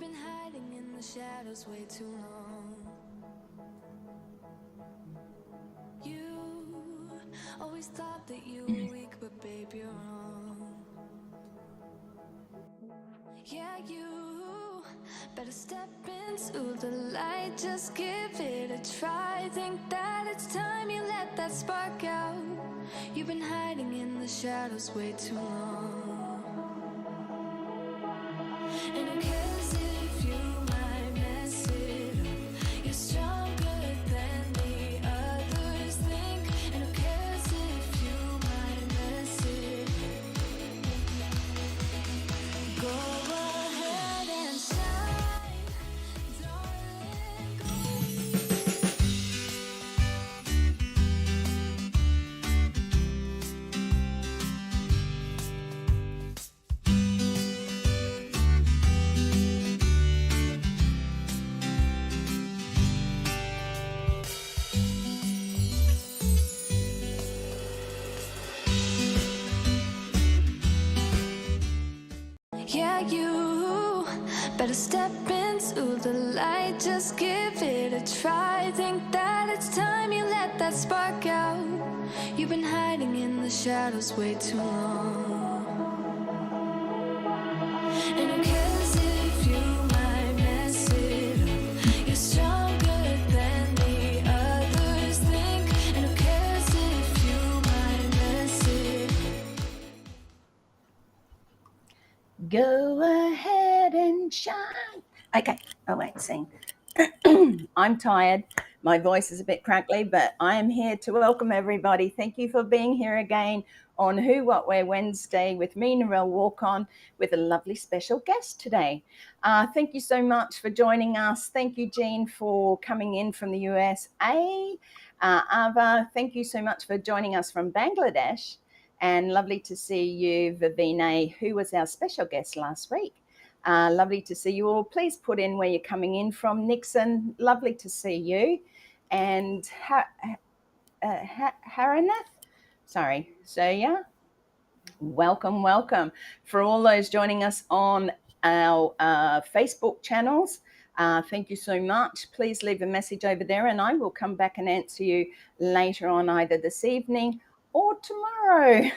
been hiding in the shadows way too long. You always thought that you were weak, but babe, you're wrong. Yeah, you better step into the light, just give it a try. Think that it's time you let that spark out. You've been hiding in the shadows way too long. And who cares if you might mess it up? You're stronger than the others think. And who cares if you might mess it up? Go ahead and shine, darling, yeah, you better step into the light, just give it a try. Think that it's time you let that spark out. You've been hiding in the shadows way too long. And who cares if you might mess it up? You're stronger than the others think. And who cares if you might mess it up? Go ahead and shine. Okay. Oh, wait, sing. I'm tired. My voice is a bit crackly, but I am here to welcome everybody. Thank you for being here again on Who, What, Where Wednesday with me, Narelle Warcon, with a lovely special guest today. Thank you so much for joining us. Thank you, Jean, for coming in from the USA. Ava, thank you so much for joining us from Bangladesh. And lovely to see you, Vivine, who was our special guest last week. Lovely to see you all. Please put in where you're coming in from. Nixon, lovely to see you. And Haranath, sorry. So yeah, welcome, welcome. For all those joining us on our Facebook channels, thank you so much. Please leave a message over there and I will come back and answer you later on, either this evening or tomorrow.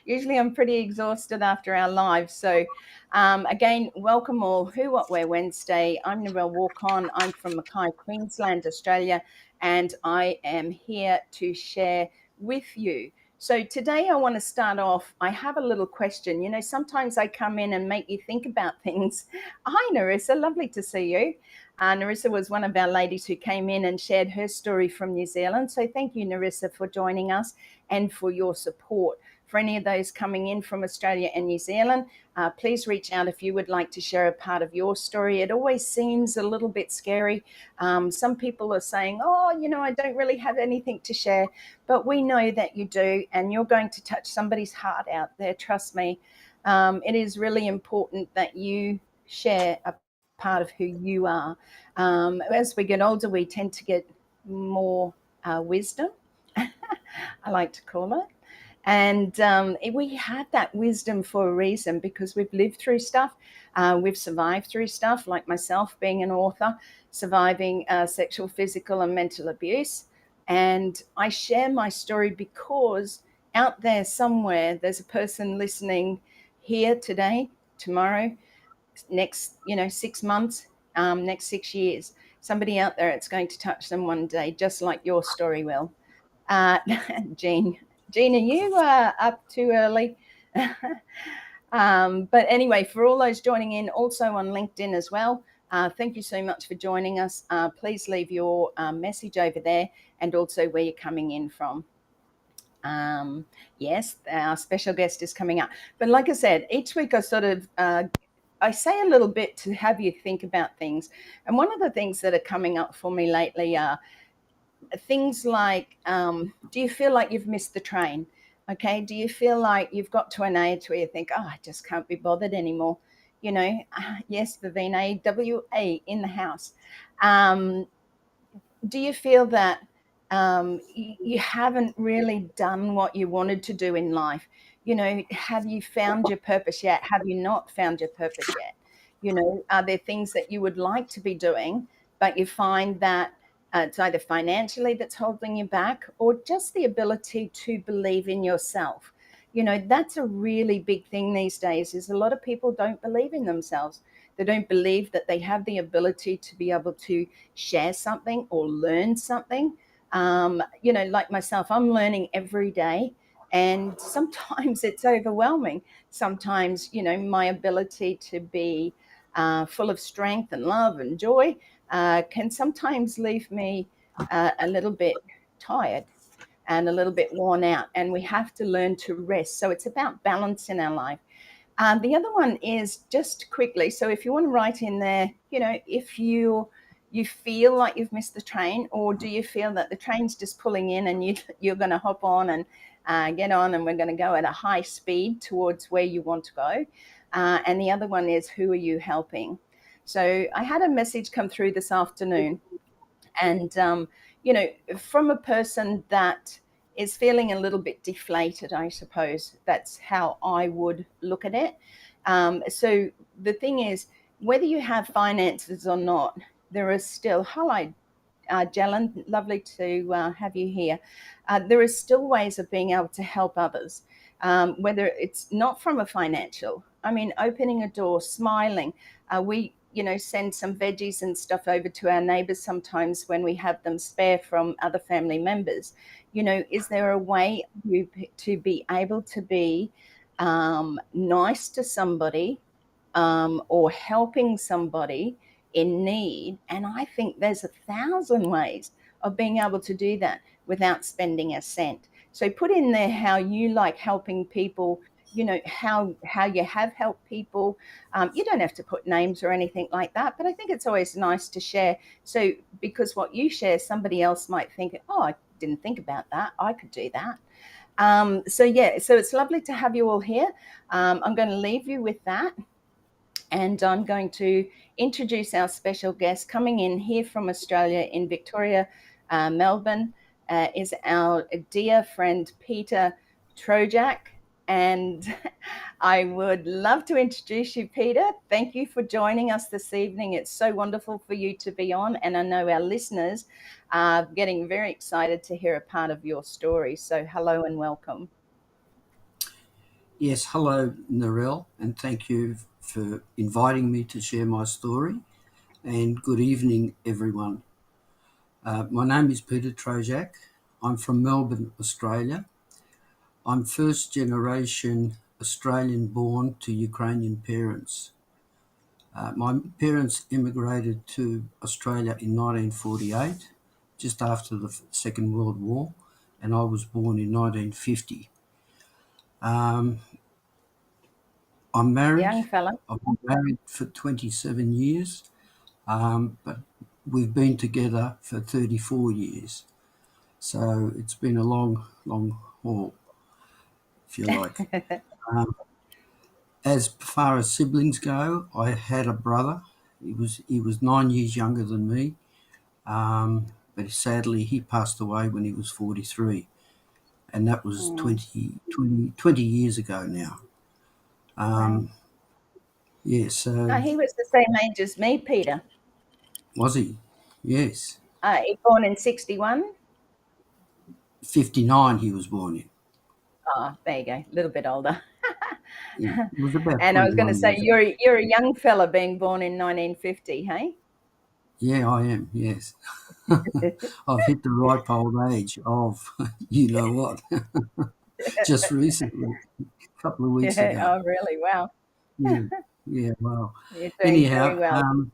Usually I'm pretty exhausted after our live. So again, welcome all. Who, What, Where Wednesday. I'm Narelle Warcon. I'm from Mackay, Queensland, Australia, and I am here to share with you. So today I want to start off, I have a little question. You know, sometimes I come in and make you think about things. Hi, Narissa, lovely to see you. Narissa was one of our ladies who came in and shared her story from New Zealand. So thank you, Narissa, for joining us and for your support. For any of those coming in from Australia and New Zealand, please reach out if you would like to share a part of your story. It always seems a little bit scary. Some people are saying, oh, you know, I don't really have anything to share, but we know that you do, and you're going to touch somebody's heart out there. Trust me. It is really important that you share a part of who you are. As we get older, we tend to get more wisdom, I like to call it. And we have that wisdom for a reason, because we've lived through stuff. We've survived through stuff, like myself being an author, surviving sexual, physical, and mental abuse. And I share my story because out there somewhere, there's a person listening here today, tomorrow, next, 6 months, next 6 years. Somebody out there, it's going to touch them one day, just like your story will. Jean, are you up too early? But anyway, for all those joining in, also on LinkedIn as well, thank you so much for joining us. Please leave your message over there, and also where you're coming in from. Yes, our special guest is coming up. But like I said, each week I sort of I say a little bit to have you think about things. And one of the things that are coming up for me lately are things like, do you feel like you've missed the train? Okay, do you feel like you've got to an age where you think, oh, I just can't be bothered anymore? Yes, Vivine, WA in the house. Do you feel that you haven't really done what you wanted to do in life? Have you found your purpose yet? Have you not found your purpose yet? You know, are there things that you would like to be doing, but you find that it's either financially that's holding you back, or just the ability to believe in yourself? You know, that's a really big thing these days, is a lot of people don't believe in themselves. They don't believe that they have the ability to be able to share something or learn something. You know, like myself, I'm learning every day, and sometimes it's overwhelming. Sometimes, you know, my ability to be full of strength and love and joy can sometimes leave me a little bit tired and a little bit worn out, and we have to learn to rest. So it's about balance in our life. The other one is, just quickly, so if you want to write in there, you know, if you feel like you've missed the train, or do you feel that the train's just pulling in and you're going to hop on and get on, and we're going to go at a high speed towards where you want to go. And the other one is, who are you helping? So I had a message come through this afternoon, and you know, from a person that is feeling a little bit deflated, I suppose that's how I would look at it. So the thing is, whether you have finances or not, there is still, hi Jelen, lovely to have you here. There is still ways of being able to help others, whether it's not from a financial, I mean, opening a door, smiling. We, you know, send some veggies and stuff over to our neighbors sometimes when we have them spare from other family members. You know, is there a way to be able to be nice to somebody, or helping somebody in need? And I think there's 1,000 ways of being able to do that without spending a cent. So put in there how you like helping people, you know, how you have helped people. You don't have to put names or anything like that, but I think it's always nice to share. So because what you share, somebody else might think, oh, I didn't think about that, I could do that. So yeah, so it's lovely to have you all here. I'm going to leave you with that, and I'm going to introduce our special guest coming in here from Australia, in Victoria, Melbourne, is our dear friend Peter Trojczak. And I would love to introduce you, Peter. Thank you for joining us this evening. It's so wonderful for you to be on, and I know our listeners are getting very excited to hear a part of your story. So hello and welcome. Yes, hello, Narelle, and thank you for inviting me to share my story. And good evening, everyone. My name is Peter Trojczak. I'm from Melbourne, Australia. I'm first generation Australian born to Ukrainian parents. My parents immigrated to Australia in 1948, just after the Second World War, and I was born in 1950. I'm married. Young fella. I've been married for 27 years, but we've been together for 34 years. So it's been a long, long haul, if you like. As far as siblings go, I had a brother. He was 9 years younger than me, but sadly he passed away when he was 43, and that was 20 years ago now. Wow. Yeah, so He was the same age as me, Peter. was he? Yes. He born in 61. 59 he was born in. Oh, there you go, a little bit older. Yeah, it was about And I was going to 21 say, years ago. you're a young fella being born in 1950, hey? Yeah, I am, yes. I've hit the ripe old age of, you know what, just recently, a couple of weeks Yeah. ago. Oh, really? Wow. Yeah, yeah, well. You're doing very Anyhow, well.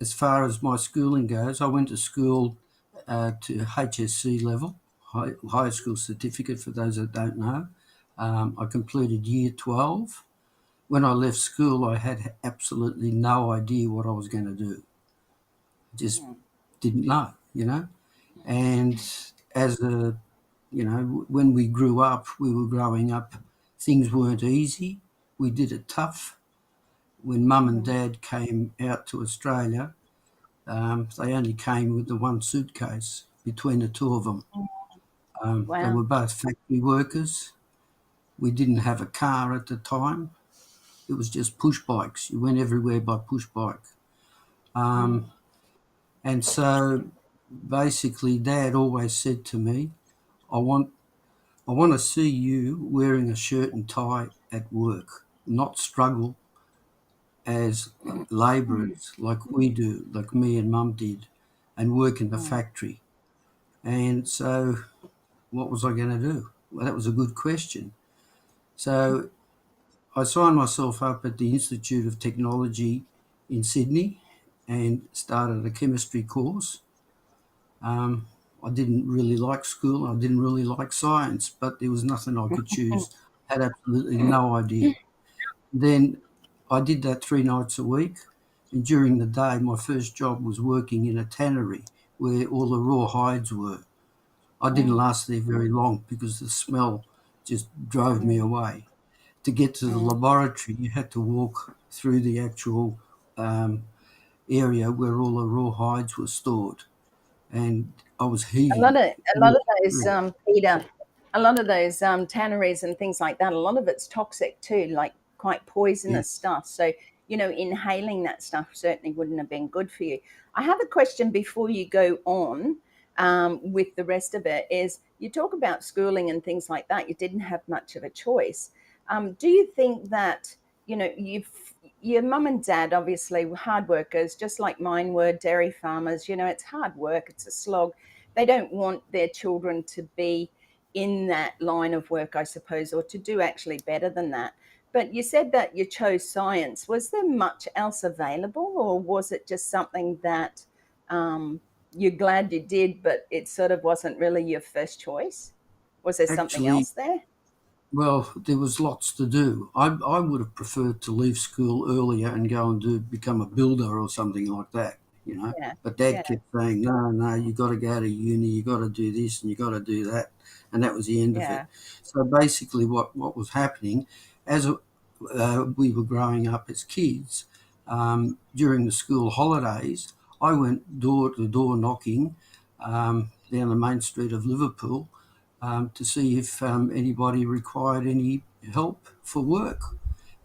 as far as my schooling goes, I went to school to HSC level, high school certificate for those that don't know. I completed year 12. When I left school, I had absolutely no idea what I was going to do. Just didn't know, you know. And as a, you know, when we grew up, we were growing up, things weren't easy. We did it tough. When Mum and Dad came out to Australia, they only came with the one suitcase between the two of them. They Wow. were both factory workers. We didn't have a car at the time. it was just push bikes. You went everywhere by push bike. And so basically Dad always said to me, I want to see you wearing a shirt and tie at work, not struggle as labourers like we do, like me and Mum did, and work in the factory. And so what was I going to do? Well, that was a good question. So I signed myself up at the Institute of Technology in Sydney and started a chemistry course. I didn't really like school. I didn't really like science, but there was nothing I could choose. Had absolutely no idea. Then I did that 3 nights a week. And during the day, my first job was working in a tannery where all the raw hides were. I didn't last there very long because the smell just drove me away. To get to the laboratory, you had to walk through the actual area where all the raw hides were stored. And I was A lot heaving. of those, Peter, a lot of those tanneries and things like that, a lot of it's toxic too, like quite Yeah, poisonous stuff. So, inhaling that stuff certainly wouldn't have been good for you. I have a question before you go on with the rest of it is you talk about schooling and things like that. You didn't have much of a choice. Do you think that, your mum and dad obviously were hard workers, just like mine were, dairy farmers. It's hard work, it's a slog. They don't want their children to be in that line of work, I suppose, or to do actually better than that. But you said that you chose science. Was there much else available, or was it just something that you're glad you did, but it sort of wasn't really your first choice? Was there something actually, else there? well, there was lots to do. I would have preferred to leave school earlier and go and become a builder or something like that, you know. Yeah, But Dad yeah, kept saying, no, you got to go to uni, you got to do this and you got to do that. And that was the end of it. yeah. So basically what was happening as we were growing up as kids, during the school holidays, I went door to door knocking down the main street of Liverpool to see if anybody required any help for work.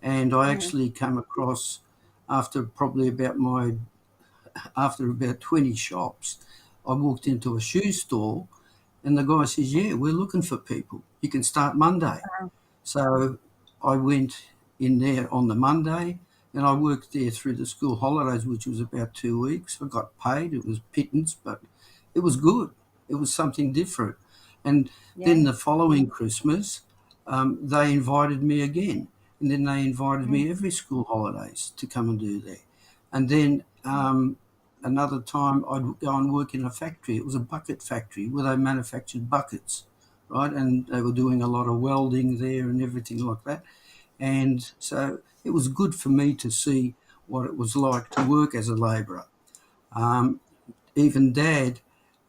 And I Mm, actually came across, after probably after about 20 shops, I walked into a shoe store and the guy says, yeah, we're looking for people. You can start Monday. So I went in there on the Monday and I worked there through the school holidays, which was about 2 weeks. I got paid. It was pittance, but it was good. It was something different. And yeah. then the following Christmas, they invited me again. And then they invited Mm, me every school holidays to come and do there. And then another time I'd go and work in a factory. It was a bucket factory where they manufactured buckets, right? And they were doing a lot of welding there and everything like that. And so it was good for me to see what it was like to work as a labourer. Even Dad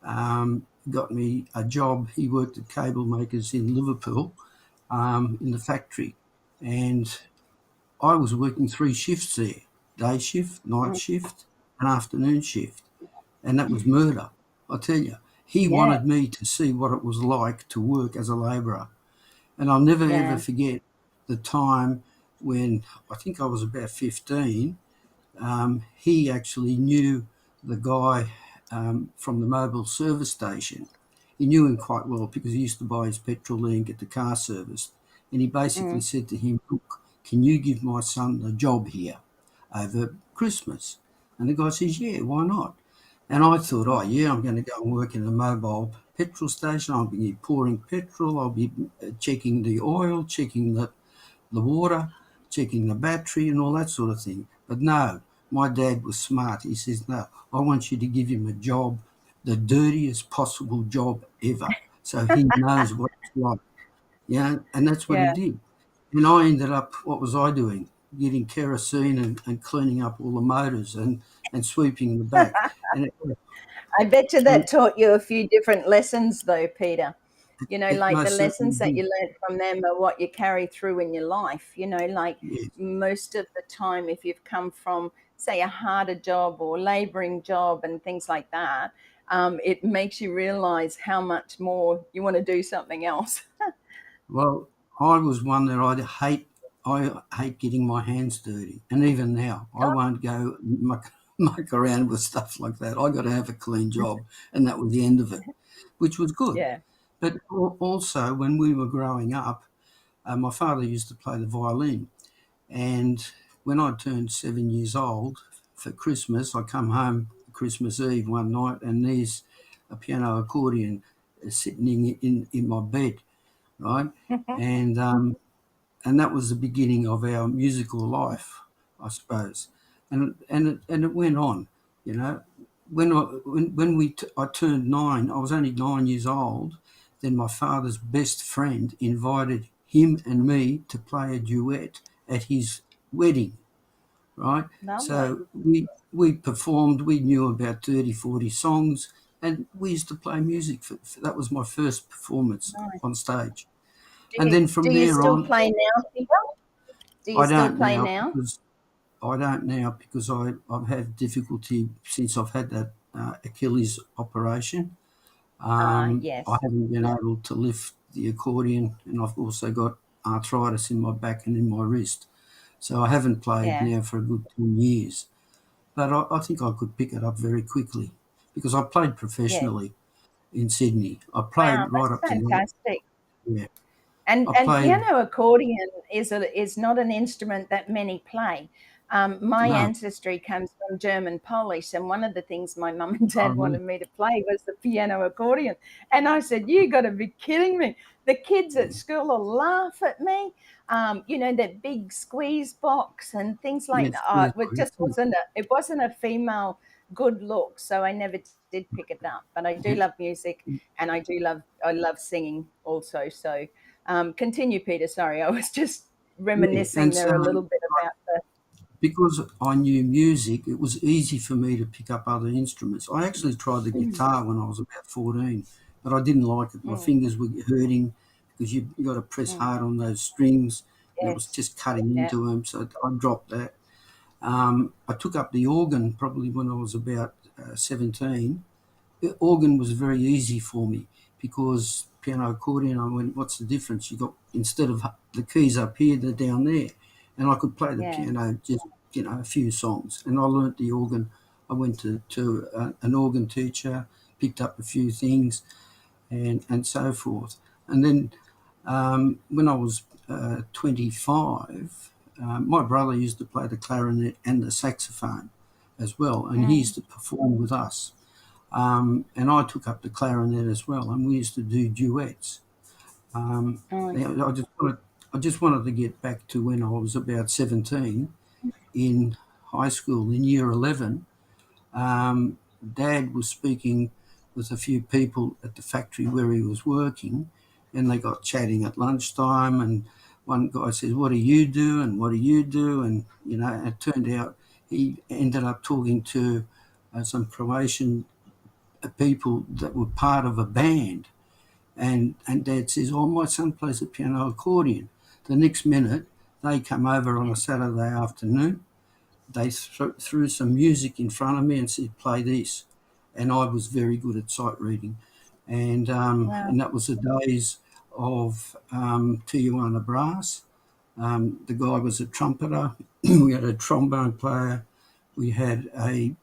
got me a job. He worked at cable makers in Liverpool in the factory. And I was working 3 shifts there: day shift, night mm, shift, and afternoon shift. And that was murder, I tell you. He yeah, wanted me to see what it was like to work as a labourer. And I'll never ever yeah. forget the time when I think I was about 15. He actually knew the guy from the mobile service station. He knew him quite well because he used to buy his petrol there and get the car serviced. And he basically Mm, said to him, look, can you give my son a job here over Christmas? And the guy says, yeah, why not? And I thought, oh, yeah, I'm going to go and work in a mobile petrol station. I'll be pouring petrol. I'll be checking the oil, checking the water, checking the battery and all that sort of thing. But no, my dad was smart. He says, no, I want you to give him a job, the dirtiest possible job ever, so he knows what it's like. Yeah, and that's what he yeah. did. And I ended up, what was I doing? Getting kerosene and cleaning up all the motors and sweeping the back. And I bet you and that taught you a few different lessons, though, Peter. it Like the most certainly lessons that did. you learned from them are what you carry through in your life. Like Yes. most of the time, if you've come from, say, a harder job or labouring job and things like that, it makes you realize how much more you want to do something else. Well, I was one that I hate getting my hands dirty, and even now I won't go muck around with stuff like that. I got to have a clean job, and that was the end of it, which was good. Yeah. But also, when we were growing up, my father used to play the violin, and when I turned 7 years old for Christmas, I come home Christmas Eve one night, and there's a piano accordion sitting in my bed, right? And that was the beginning of our musical life, I suppose. And it went on, you know. I turned 9, I was only 9 years old. Then my father's best friend invited him and me to play a duet at his wedding, right? Lovely. So we performed. We knew about 30, 40 songs, and we used to play music. That was my first performance Nice. on stage. Do And you, then from do you there still on, play now, Peter? Do you I still don't play now now? because I've had difficulty since I've had that Achilles operation. Yes. I haven't been able to lift the accordion, and I've also got arthritis in my back and in my wrist. So I haven't played Yeah. now for a good 10 years. But I think I could pick it up very quickly because I played Yeah. professionally in Sydney. I Wow, played right that's up to fantastic. yeah. And I and played piano accordion is not an instrument that many play. My no, ancestry comes from German Polish, and one of the things my mum and I dad really wanted me to play was the piano accordion. And I said, "You got to be kidding me! The kids at school will laugh at me." That big squeeze box and things like yes, that. yes, It just wasn't a female good look, so I never did pick it up. But I do yeah, love music, and I love singing also. So continue, Peter. Sorry, I was just yeah. reminiscing And there so a little bit about the. because I knew music, it was easy for me to pick up other instruments. I actually tried the guitar when I was about 14, but I didn't like it. My Mm, fingers were hurting because you got to press mm, hard on those strings, and it was yes. just cutting Yeah. into them. So I dropped that. I took up the organ probably when I was about 17. The organ was very easy for me because piano accordion, I went, what's the difference? You got, instead of the keys up here, they're down there. And I could play the Yeah. piano, just, a few songs. And I learnt the organ. I went to an organ teacher, picked up a few things and so forth. And then when I was 25, my brother used to play the clarinet and the saxophone as well, and he Mm, used to perform with us. And I took up the clarinet as well, and we used to do duets. nice. Now, I just wanted to get back to when I was about 17 in high school in year 11. Dad was speaking with a few people at the factory where he was working, and they got chatting at lunchtime. And one guy says, "What do you do? And what do you do?" And it turned out he ended up talking to some Croatian people that were part of a band. And Dad says, "Oh, my son plays the piano accordion." The next minute, they come over on a Saturday afternoon. They threw some music in front of me and said, "Play this," and I was very good at sight reading, and Wow. that was the days of Tijuana Brass. The guy was a trumpeter. We had a trombone player. We had a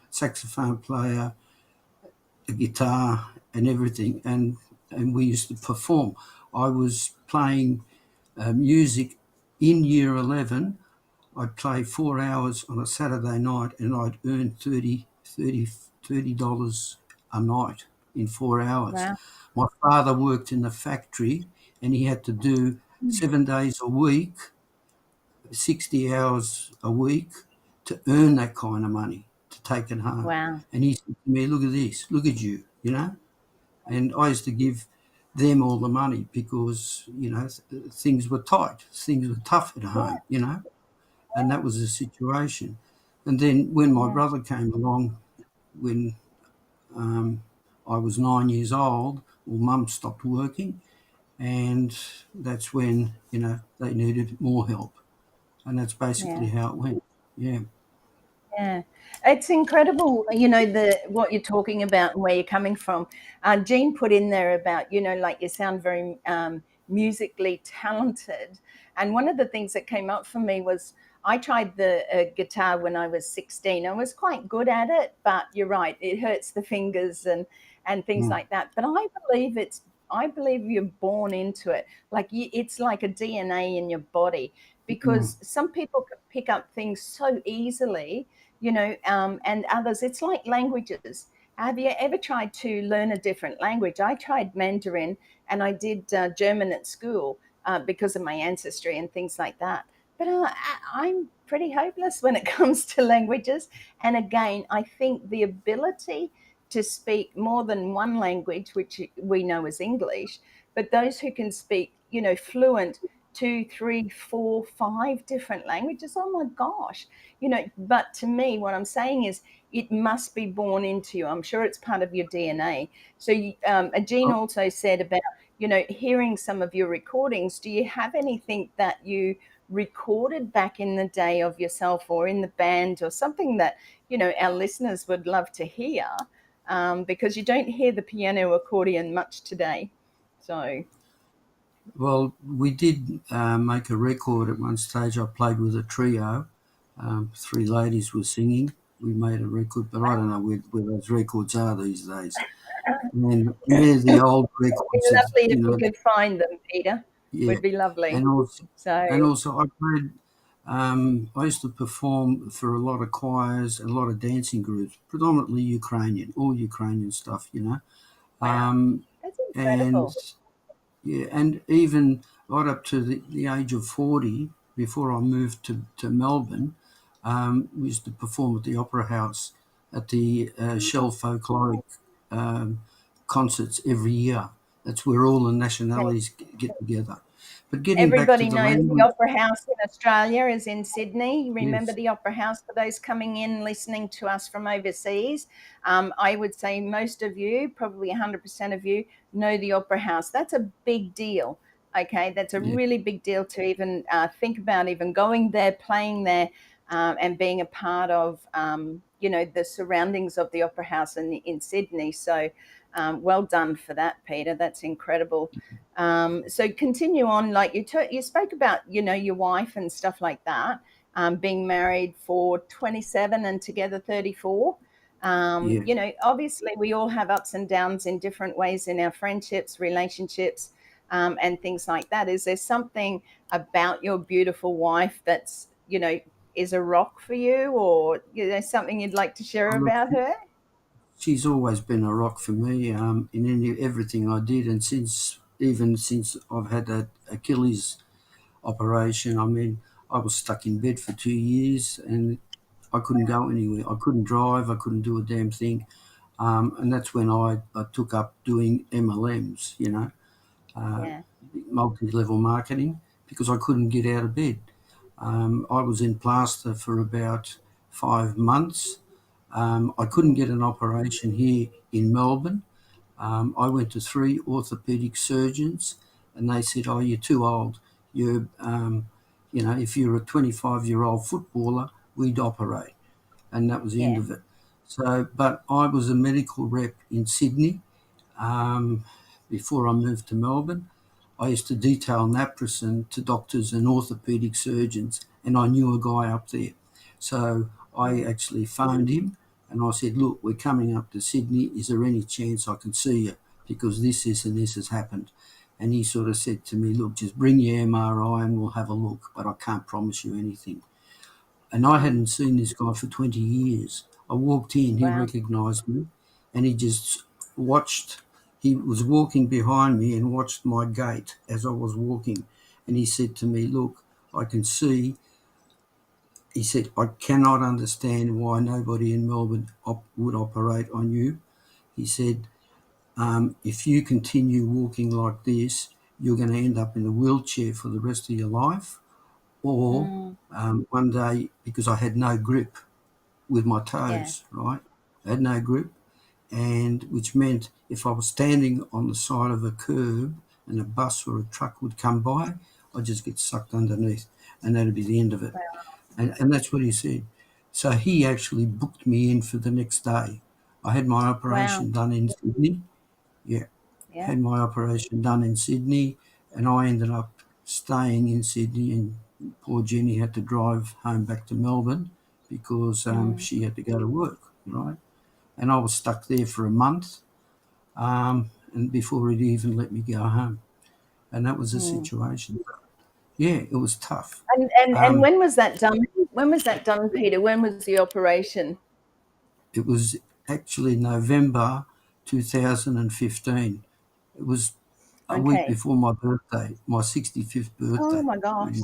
saxophone player, a guitar, and everything, and we used to perform. I was playing music in year 11. I'd play 4 hours on a Saturday night, and I'd earn $30 a night in 4 hours. Wow. My father worked in the factory, and he had to do 7 days a week, 60 hours a week to earn that kind of money to take it home. Wow. And he said to me, "Look at this, look at you, And I used to give them all the money because, things were tight, things were tough at home, and that was the situation. And then when my Yeah. brother came along, when I was 9 years old, well, Mum stopped working, and that's when they needed more help, and that's basically Yeah. how it went. Yeah, Yeah, it's incredible, the what you're talking about and where you're coming from. Jean put in there about, like you sound very musically talented. And one of the things that came up for me was I tried the guitar when I was 16. I was quite good at it, but you're right, it hurts the fingers and things like that. But I believe you're born into it. Like it's like a DNA in your body, because some people can pick up things so easily, and others, it's like languages. Have you ever tried to learn a different language? I tried Mandarin, and I did German at school because of my ancestry and things like that. But I'm pretty hopeless when it comes to languages. And again, I think the ability to speak more than one language, which we know as English, but those who can speak, fluent 2, 3, 4, 5 different languages, oh my gosh. But to me, what I'm saying is it must be born into you. I'm sure it's part of your DNA. So Jean also said about, hearing some of your recordings. Do you have anything that you recorded back in the day of yourself or in the band, or something that, our listeners would love to hear? Because you don't hear the piano accordion much today. So. Well, we did make a record at one stage. I played with a trio. 3 ladies were singing. We made a record, but I don't know where those records are these days. And they're the old records It'd that, be lovely if we could find them, Peter. yeah. Would be lovely. And also, So. I played. I used to perform for a lot of choirs and a lot of dancing groups, predominantly Ukrainian, all Ukrainian stuff, Wow, that's and incredible. yeah, and even right up to the age of 40, before I moved to Melbourne, we used to perform at the Opera House at the Shell Folkloric um, concerts every year. That's where all the nationalities get together. But getting back to Everybody the knows the language, Opera House in Australia is in Sydney. Remember yes, the Opera House, for those coming in listening to us from overseas? I would say most of you, probably 100% of you, know the Opera House. That's a big deal. Okay, that's a yeah, really big deal to even think about even going there, playing there, and being a part of, the surroundings of the Opera House in Sydney. So well done for that, Peter. That's incredible. So continue on, like you spoke about, your wife and stuff like that, being married for 27 and together 34. yeah. Obviously we all have ups and downs in different ways in our friendships, relationships, and things like that. Is there something about your beautiful wife that's, is a rock for you, or, something you'd like to share Oh, look, about her? she's always been a rock for me in everything I did, and even since I've had that Achilles operation. I mean, I was stuck in bed for 2 years and I couldn't go anywhere. I couldn't drive. I couldn't do a damn thing. And that's when I took up doing MLMs, uh, Yeah, multi-level marketing, because I couldn't get out of bed. I was in plaster for about 5 months. I couldn't get an operation here in Melbourne. I went to 3 orthopedic surgeons, and they said, "Oh, you're too old. If you're a 25-year-old footballer, we'd operate," and that was the end yeah, of it. So, but I was a medical rep in Sydney um, before I moved to Melbourne. I used to detail naproxen to doctors and orthopedic surgeons, and I knew a guy up there. So I mm, actually phoned him and I said, "Look, we're coming up to Sydney. Is there any chance I can see you? Because this, and this has happened." And he sort of said to me, "Look, just bring your MRI and we'll have a look, but I can't promise you anything." And I mm. hadn't seen this guy for 20 years. I walked in, he Wow, recognised me, and he just watched. He was walking behind me and watched my gait as I was walking. And he said to me, "Look, I can see," he said, "I cannot understand why nobody in Melbourne would operate on you." He said, "If you continue walking like this, you're going to end up in a wheelchair for the rest of your life, or mm, one day," because I had no grip with my yeah, toes, right? I had no grip, and which meant if I was standing on the side of a curb and a bus or a truck would come by, I'd just get sucked underneath, and that'd be the end of it. And that's what he said. So he actually booked me in for the next day. I had my wow, operation done in Sydney. Yeah, yeah, had my operation done in Sydney, and I ended up staying in Sydney, and poor Jenny had to drive home back to Melbourne because she had to go to work, right? And I was stuck there for a month, and before he'd even let me go home. And that was the situation. Yeah, it was tough. And when was that done? When was that done, Peter? When was the operation? It was actually November 2015. It was a week Okay. before my birthday, my 65th birthday. Oh my gosh.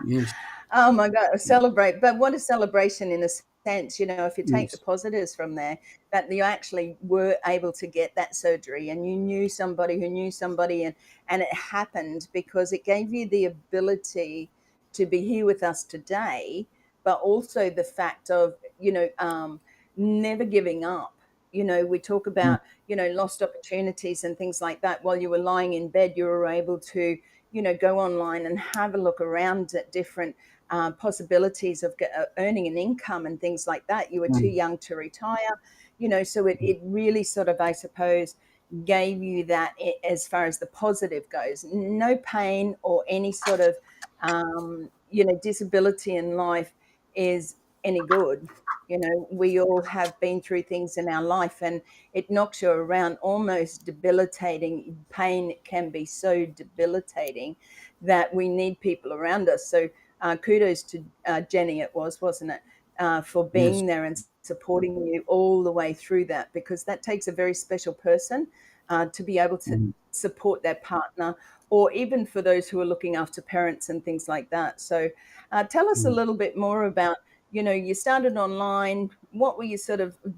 Yes, Oh my God, celebrate. But what a celebration in a sense, you know, if you take the yes. positives from there, that you actually were able to get that surgery and you knew somebody who knew somebody, and it happened because it gave you the ability to be here with us today, but also the fact of, never giving up. You know, we talk Mm, about, lost opportunities and things like that. While you were lying in bed, you were able to, go online and have a look around at different possibilities of earning an income and things like that. You were too mm, young to retire, so it really sort of, I suppose, gave you that as far as the positive goes. No pain or any sort of, disability in life is any good. You know, we all have been through things in our life and it knocks you around, almost debilitating. Pain can be so debilitating that we need people around us. So kudos to Jenny, it was, wasn't it, for yes. being there and supporting you all the way through that, because that takes a very special person to be able to Mm, support their partner, or even for those who are looking after parents and things like that. So tell us a mm. little bit more about, you started online. What were you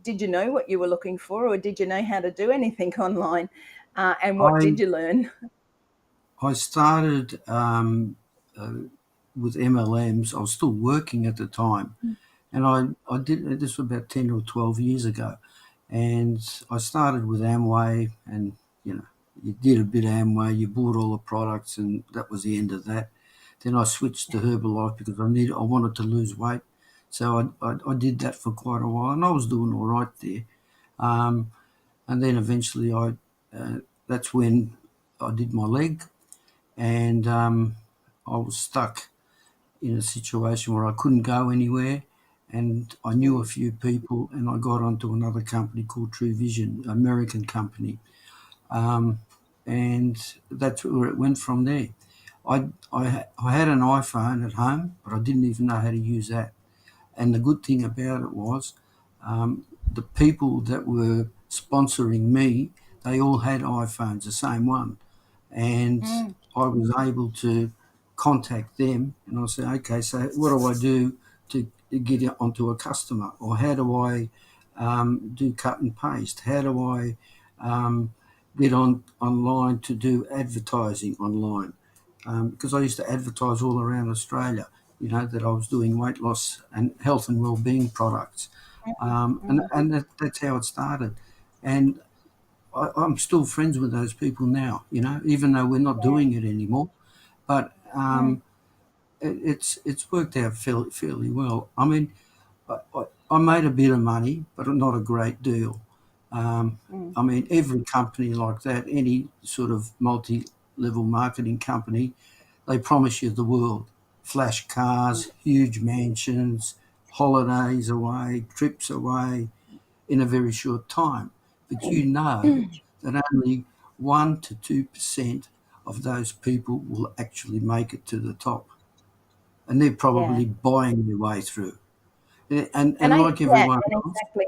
did you know what you were looking for, or did you know how to do anything online? And what I did you learn? I started with MLMs. I was still working at the time, and I did this was about 10 or 12 years ago, and I started with Amway, and you did a bit of Amway, you bought all the products, and that was the end of that. Then I switched to Herbalife because I wanted to lose weight, so I did that for quite a while, and I was doing all right there. Um, and then eventually that's when I did my leg, and I was stuck in a situation where I couldn't go anywhere, and I knew a few people, and I got onto another company called True Vision, American company, and that's where it went from there. I had an iPhone at home, but I didn't even know how to use that. And the good thing about it was the people that were sponsoring me, they all had iPhones, the same one. And Mm, I was able to contact them and I said, okay, so what do I do to get it onto a customer? Or how do I do cut and paste? How do I get online to do advertising online? Because I used to advertise all around Australia, that I was doing weight loss and health and well-being products. And that's how it started. And I'm still friends with those people now, even though we're not doing it anymore. But it's worked out fairly well. I mean, I made a bit of money, but not a great deal. I mean, every company like that, any sort of multi-level marketing company, they promise you the world. Flash cars, huge mansions, holidays away, trips away in a very short time. But that only 1 to 2% of those people will actually make it to the top. And they're yeah. probably buying their way through. And And like everyone else, exactly.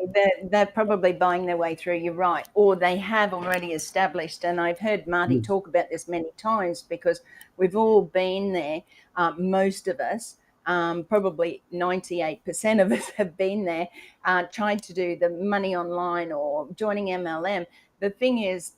They're probably buying their way through. You're right, or they have already established. And I've heard Marty yes, talk about this many times because we've all been there. Most of us, probably 98% of us, have been there, trying to do the money online or joining MLM. The thing is,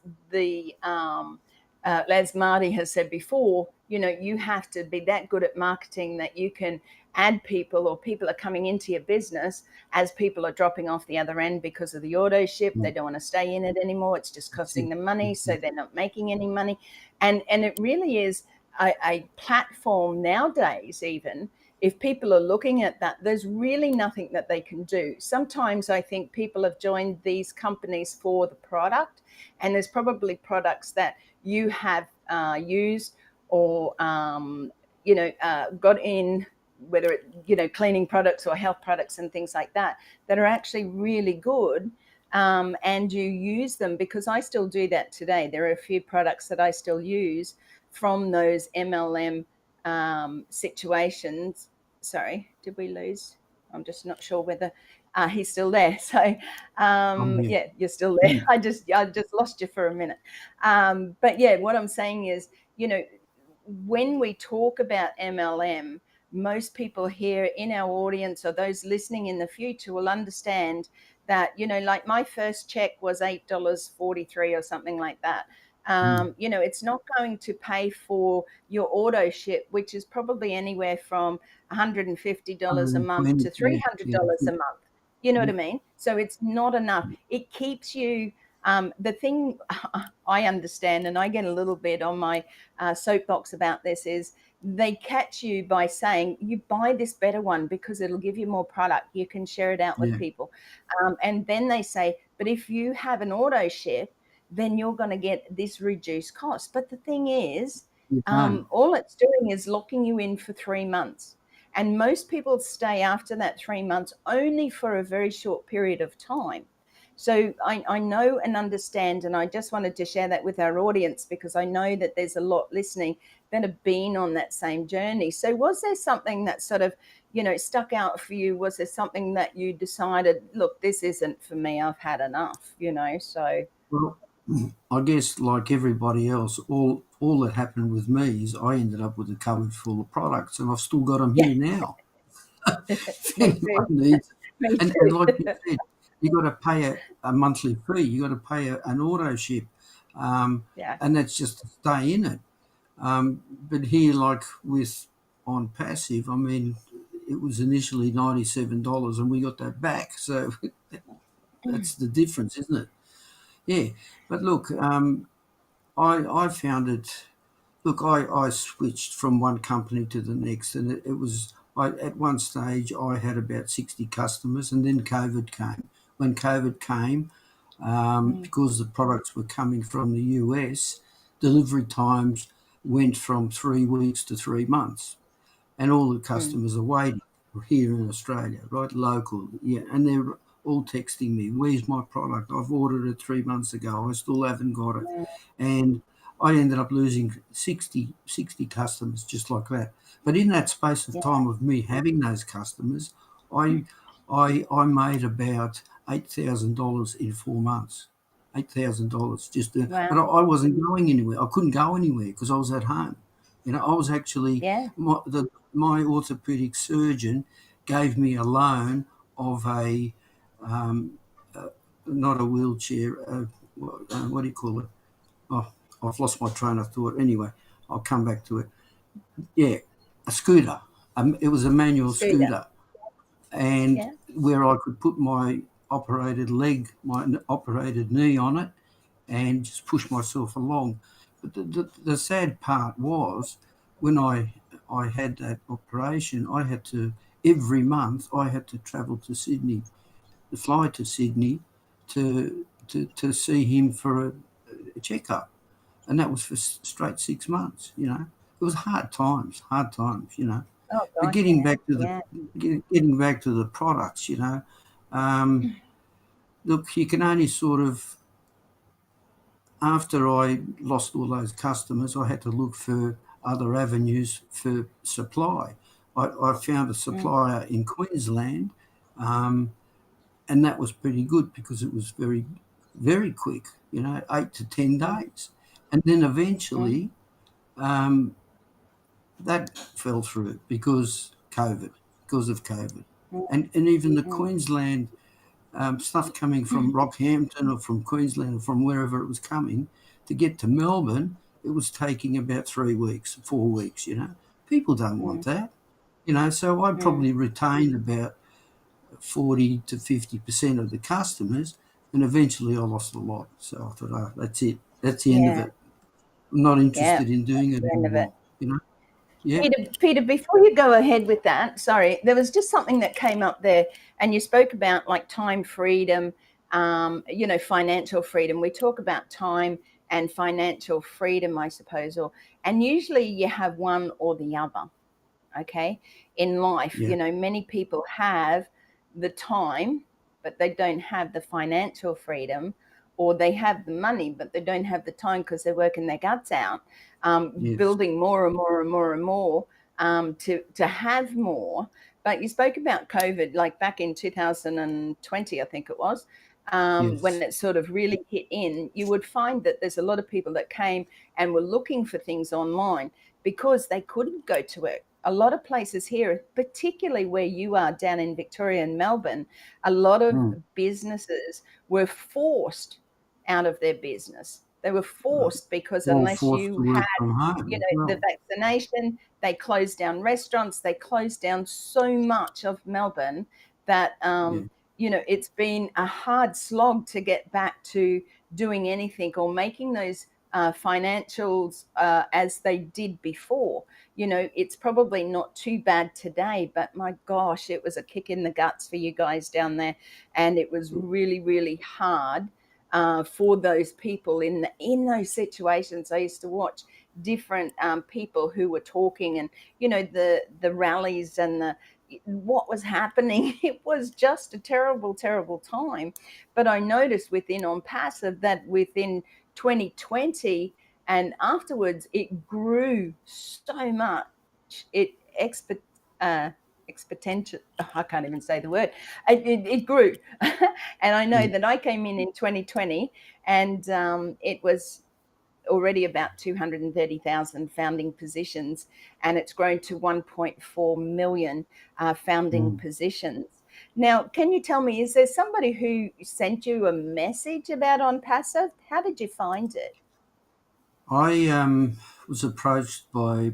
as Marty has said before, you have to be that good at marketing that you can add people, or people are coming into your business as people are dropping off the other end because of the auto ship. They no, don't want to stay in it anymore. It's just that's costing it. them money, That's so it. they're not making any money. And it really is a platform nowadays, even. if people are looking at that, there's really nothing that they can do. Sometimes I think people have joined these companies for the product, and there's probably products that you have used or got in, whether it cleaning products or health products and things like that, that are actually really good. And you use them, because I still do that today. There are a few products that I still use from those MLM situations. Sorry, did we lose? I'm just not sure whether he's still there. So yeah, you're still there. I just lost you for a minute. But yeah, what I'm saying is, when we talk about MLM, most people here in our audience or those listening in the future will understand that, like my first check was $8.43 or something like that. It's not going to pay for your auto ship, which is probably anywhere from $150 a month to $300 a month. You know what I mean? So it's not enough. It keeps you, the thing I understand, and I get a little bit on my soapbox about this, is they catch you by saying, you buy this better one because it'll give you more product. You can share it out with people. And then they say, but if you have an auto ship, then you're going to get this reduced cost. But the thing is, all it's doing is locking you in for 3 months. And most people stay after that 3 months only for a very short period of time. So I know and understand, and I just wanted to share that with our audience, because I know that there's a lot listening that have been on that same journey. So was there something that sort of, stuck out for you? Was there something that you decided, look, this isn't for me, I've had enough, so? Well, I guess like everybody else, all that happened with me is I ended up with a cupboard full of products, and I've still got them here now. If anyone needs it. And like you said, you got to pay a monthly fee. You got to pay an auto ship, and that's just to stay in it. But here, like with ONPASSIVE, I mean, it was initially $97, and we got that back. So that's the difference, isn't it? Yeah. But look, I found it. Look, I switched from one company to the next, and it was. At one stage, I had about 60 customers, and then COVID came. When COVID came, because the products were coming from the US, delivery times went from 3 weeks to 3 months, and all the customers are waiting here in Australia, right, local, yeah, and they're all texting me, "Where's my product? I've ordered it 3 months ago. I still haven't got it," and I ended up losing 60 customers just like that. But in that space of time of me having those customers, I made about $8,000 in 4 months. $8,000 just but I wasn't going anywhere. I couldn't go anywhere because I was at home. I was actually my orthopedic surgeon gave me a loan of a not a wheelchair. What do you call it? Oh, I've lost my train of thought. Anyway, I'll come back to it. Yeah, a scooter. It was a manual scooter. And where I could put my operated leg, my operated knee on it, and just push myself along. But the sad part was when I had that operation, I had to, every month, I had to travel to Sydney, fly to Sydney to see him for a checkup. And that was for straight 6 months, It was hard times. Oh, but getting back to the products, look, you can only sort of, after I lost all those customers, I had to look for other avenues for supply. I found a supplier in Queensland, and that was pretty good because it was very, very quick, 8 to 10 days. And then eventually that fell through because of COVID. And even the Queensland stuff coming from Rockhampton or from Queensland or from wherever it was coming to get to Melbourne, it was taking about 3 weeks, 4 weeks, People don't want that, so I probably retained about 40 to 50% of the customers, and eventually I lost a lot. So I thought, that's it. That's the end of it. I'm not interested in doing it anymore, Yeah. Peter, before you go ahead with that, sorry, there was just something that came up there, and you spoke about like time freedom, financial freedom. We talk about time and financial freedom, I suppose, and usually you have one or the other. Okay, in life, Yeah. many people have the time, but they don't have the financial freedom, or they have the money, but they don't have the time because they're working their guts out, Yes. building more and more and more and more, to have more. But you spoke about COVID, like back in 2020, I think it was, when Yes. it sort of really hit in. You would find that there's a lot of people that came and were looking for things online because they couldn't go to work. A lot of places here, particularly where you are down in Victoria and Melbourne, a lot of Mm. businesses were forced out of their business. They were forced because All unless forced you to work had, from home as the well. vaccination, they closed down restaurants, they closed down so much of Melbourne that, Yeah. it's been a hard slog to get back to doing anything or making those financials as they did before. It's probably not too bad today, but my gosh, it was a kick in the guts for you guys down there, and it was really, really hard for those people in those situations. I used to watch different people who were talking, and the rallies and what was happening. It was just a terrible, terrible time. But I noticed within ONPASSIVE that within 2020 and afterwards, it grew so much. It exponential. I can't even say the word. It grew, and I know Yeah. that I came in 2020, and it was already about 230,000 founding positions, and it's grown to 1.4 million founding Mm. positions. Now, can you tell me, is there somebody who sent you a message about ONPASSIVE? How did you find it? I was approached by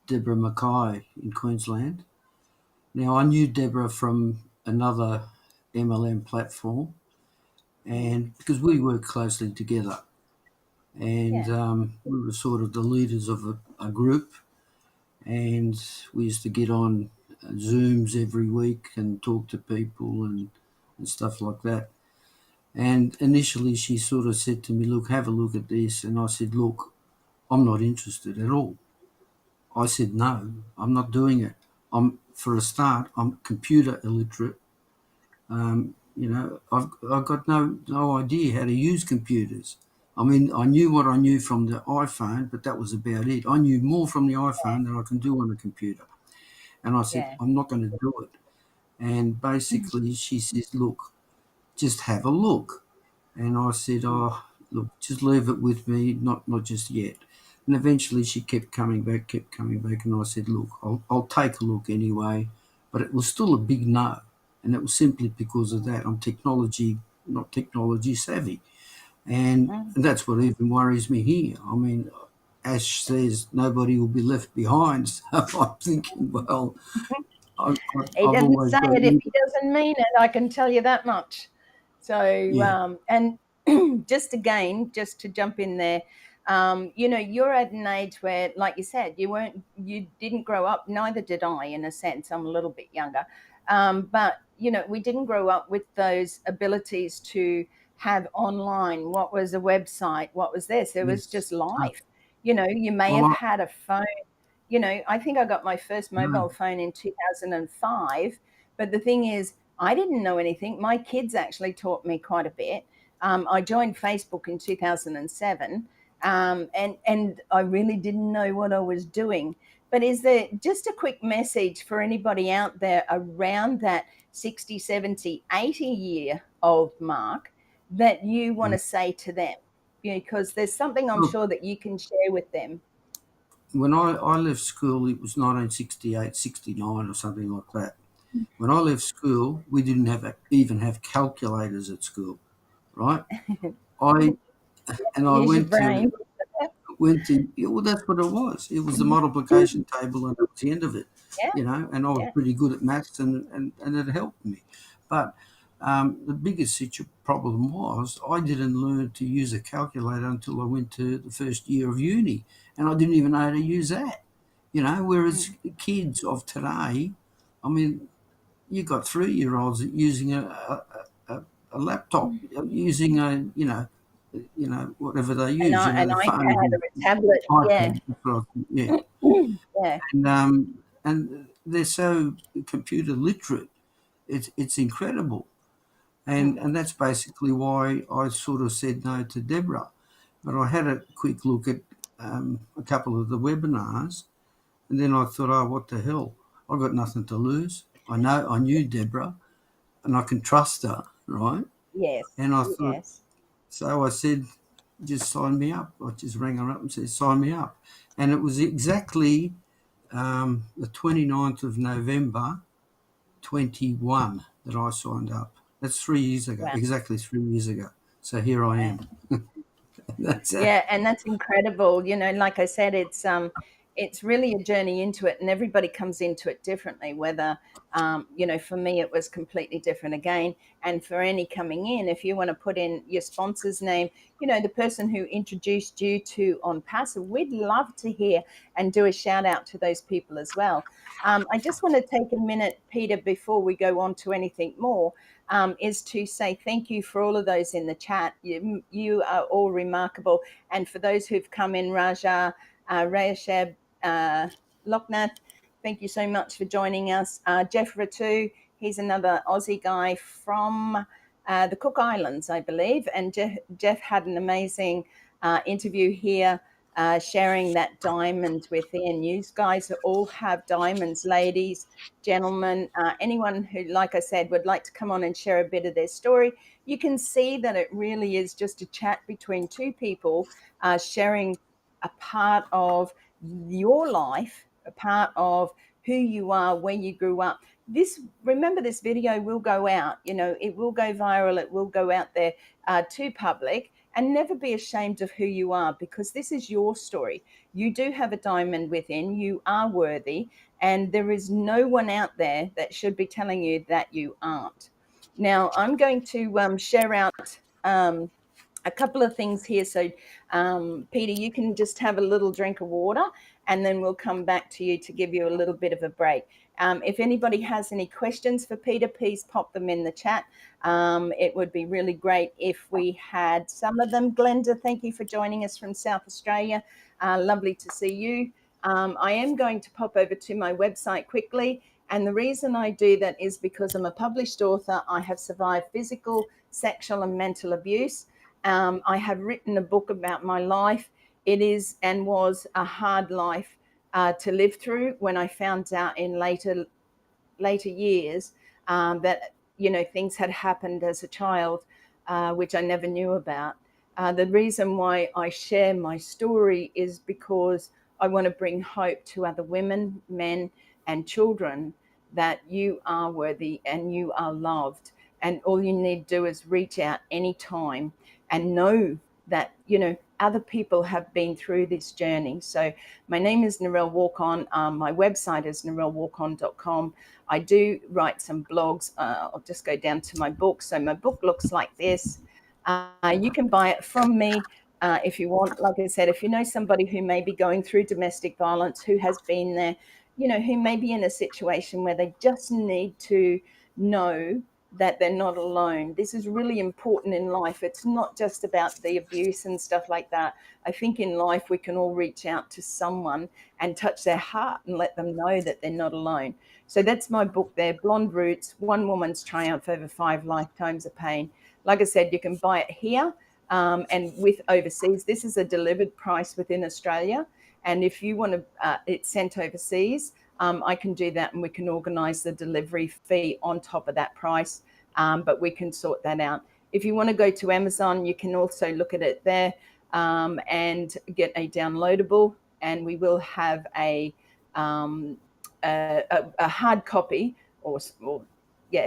Deborah Mackay in Queensland. Now, I knew Deborah from another MLM platform, and because we work closely together, and Yeah, we were sort of the leaders of a group, and we used to get on Zooms every week and talk to people and stuff like that. And initially, she sort of said to me, "Look, have a look at this," and I said, "Look, I'm not interested at all." I said, "No, I'm not doing it. For a start, I'm computer illiterate. I've got no idea how to use computers. I mean, I knew what I knew from the iPhone, but that was about it. I knew more from the iPhone than I can do on a computer." And I said, yeah, "I'm not going to do it." And basically, she says, "Look, just have a look." And I said, "Oh, look, just leave it with me, not just yet." And eventually she kept coming back, and I said, "Look, I'll take a look anyway." But it was still a big no. And it was simply because of that. I'm not technology savvy. And that's what even worries me here. I mean, Ash says nobody will be left behind. So I'm thinking, well, he I've doesn't always say got it if you. he doesn't mean it. I can tell you that much. So, Yeah, and just to jump in there, you're at an age where, like you said, you didn't grow up. Neither did I, in a sense. I'm a little bit younger, but we didn't grow up with those abilities to have online. What was a website? What was this? It was yes. just life. You may Well, have had a phone. I think I got my first no, mobile phone in 2005. But the thing is, I didn't know anything. My kids actually taught me quite a bit. I joined Facebook in 2007, and I really didn't know what I was doing. But is there just a quick message for anybody out there around that 60, 70, 80 year old mark that you want yeah. to say to them? Because there's something I'm Look, sure that you can share with them. when I left school, it was 1968, 69 or something like that. When I left school, we didn't even have calculators at school, right? I I Use your went to brain. yeah, well, that's what it was. It was the multiplication table, and that was the end of it, Yeah, And I was yeah. pretty good at maths, and it helped me. But the biggest problem was I didn't learn to use a calculator until I went to the first year of uni, and I didn't even know how to use that. whereas kids of today, I mean, you got 3-year-olds using a laptop, using whatever they An, use, an the phone, iPad or a tablet. Yeah. iPad, that's what yeah. Yeah. And they're so computer literate. It's incredible, and that's basically why I sort of said no to Deborah. But I had a quick look at a couple of the webinars, and then I thought, oh, what the hell? I've got nothing to lose. I knew Deborah, and I can trust her, right? Yes. And I thought, Yes. so I said, just sign me up. I just rang her up and said, sign me up. And it was exactly the 29th of November, 21 that I signed up. That's 3 years ago, Wow. exactly 3 years ago. So here I am. That's it. Yeah, and that's incredible. Like I said, it's really a journey into it, and everybody comes into it differently. Whether for me, it was completely different again, and for any coming in, if you want to put in your sponsor's name, the person who introduced you to ONPASSIVE, we'd love to hear and do a shout out to those people as well. I just want to take a minute, Peter, before we go on to anything more. Is to say thank you for all of those in the chat. You are all remarkable. And for those who've come in, Raja, Rayashab, Loknath, thank you so much for joining us. Jeff Ratu, he's another Aussie guy from the Cook Islands, I believe. And Jeff had an amazing interview here, sharing that diamond within. You guys all have diamonds, ladies, gentlemen, anyone who, like I said, would like to come on and share a bit of their story. You can see that it really is just a chat between two people sharing a part of your life, a part of who you are, where you grew up. Remember, this video will go out, it will go viral, it will go out there to public. And never be ashamed of who you are, because this is your story. You do have a diamond within, you are worthy, and there is no one out there that should be telling you that you aren't. Now, I'm going to share out a couple of things here. So, Peter, you can just have a little drink of water, and then we'll come back to you to give you a little bit of a break. If anybody has any questions for Peter, please pop them in the chat. It would be really great if we had some of them. Glenda, thank you for joining us from South Australia. Lovely to see you. I am going to pop over to my website quickly. And the reason I do that is because I'm a published author. I have survived physical, sexual, and mental abuse. I have written a book about my life. It is and was a hard life to live through. When I found out in later years that things had happened as a child, which I never knew about. The reason why I share my story is because I want to bring hope to other women, men, and children that you are worthy and you are loved. And all you need to do is reach out anytime and know that, other people have been through this journey. So my name is Narelle Warcon. My website is narellewarcon.com. I do write some blogs. I'll just go down to my book. So my book looks like this. You can buy it from me if you want. Like I said, if you know somebody who may be going through domestic violence, who has been there, who may be in a situation where they just need to know that they're not alone. This is really important in life. It's not just about the abuse and stuff like that. I think in life we can all reach out to someone and touch their heart and let them know that they're not alone. So that's my book there, Blonde Roots, One Woman's Triumph Over 5 Lifetimes of Pain. Like I said, you can buy it here and with overseas. This is a delivered price within Australia. And if you want it sent overseas, I can do that, and we can organise the delivery fee on top of that price, but we can sort that out. If you want to go to Amazon, you can also look at it there and get a downloadable, and we will have a hard copy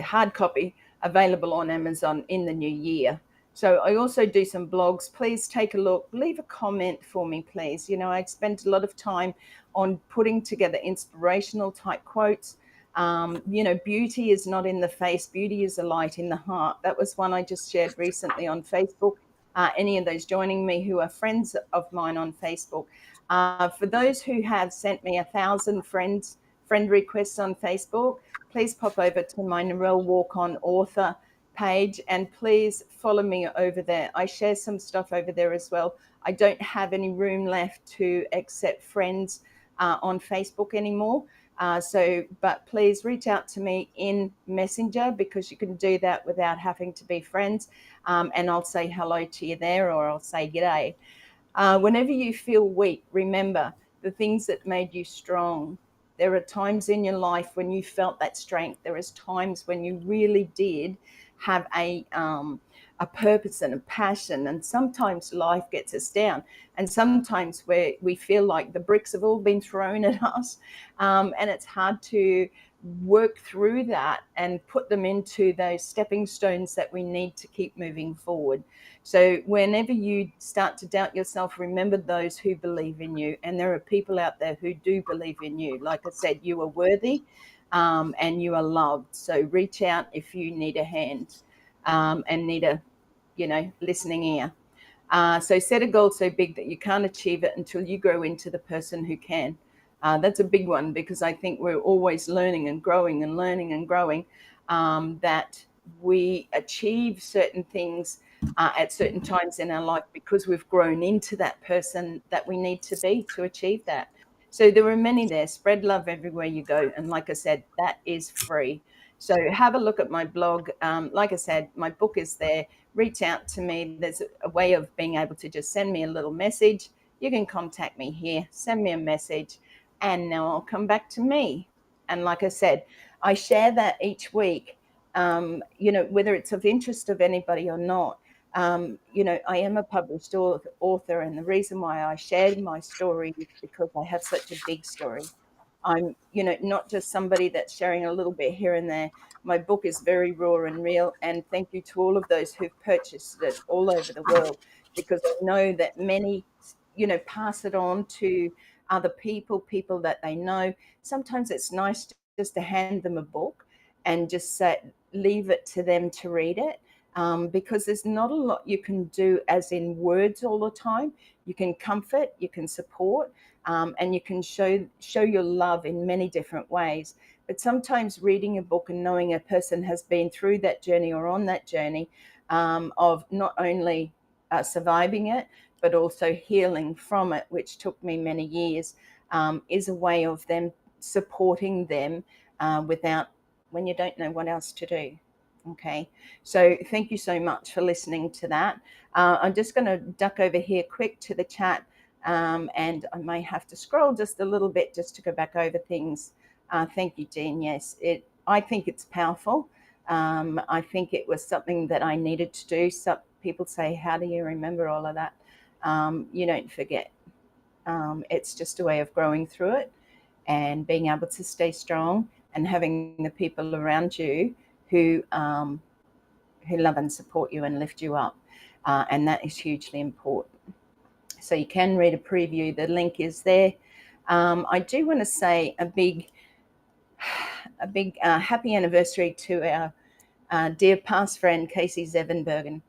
hard copy available on Amazon in the new year. So I also do some blogs. Please take a look, leave a comment for me, please. I spent a lot of time on putting together inspirational type quotes. Beauty is not in the face, beauty is a light in the heart. That was one I just shared recently on Facebook. any of those joining me who are friends of mine on Facebook. For those who have sent me 1,000 friend requests on Facebook, please pop over to my Narelle Warcon author page and please follow me over there. I share some stuff over there as well. I don't have any room left to accept friends on Facebook anymore. But please reach out to me in Messenger, because you can do that without having to be friends. And I'll say hello to you there, or I'll say g'day. Whenever you feel weak, remember the things that made you strong. There are times in your life when you felt that strength. There is times when you really did have a purpose and a passion. And sometimes life gets us down. And sometimes we feel like the bricks have all been thrown at us. And it's hard to work through that and put them into those stepping stones that we need to keep moving forward. So whenever you start to doubt yourself, remember those who believe in you. And there are people out there who do believe in you. Like I said, you are worthy and you are loved. So reach out if you need a hand and need a, listening ear. So set a goal so big that you can't achieve it until you grow into the person who can. That's a big one, because I think we're always learning and growing and learning and growing, that we achieve certain things at certain times in our life because we've grown into that person that we need to be to achieve that. So there are many there. Spread love everywhere you go. And like I said, that is free. So have a look at my blog. Like I said, my book is there. Reach out to me. There's a way of being able to just send me a little message. You can contact me here, send me a message, and now I'll come back to me. And like I said, I share that each week, whether it's of interest of anybody or not. I am a published author, and the reason why I shared my story is because I have such a big story. I'm, not just somebody that's sharing a little bit here and there. My book is very raw and real. And thank you to all of those who've purchased it all over the world, because I know that many, pass it on to other people that they know. Sometimes it's nice just to hand them a book and just leave it to them to read it. Because there's not a lot you can do as in words all the time. You can comfort, you can support, and you can show your love in many different ways. But sometimes reading a book and knowing a person has been through that journey or on that journey of not only surviving it, but also healing from it, which took me many years, is a way of them supporting them without, when you don't know what else to do. Okay, so thank you so much for listening to that. I'm just going to duck over here quick to the chat, and I may have to scroll just a little bit just to go back over things. Thank you, Jean. Yes, I think it's powerful. I think it was something that I needed to do. Some people say, how do you remember all of that? You don't forget. It's just a way of growing through it and being able to stay strong and having the people around you who love and support you and lift you up. And that is hugely important. So you can read a preview. The link is there. I do want to say a big happy anniversary to our dear past friend, Casey Zevenbergen.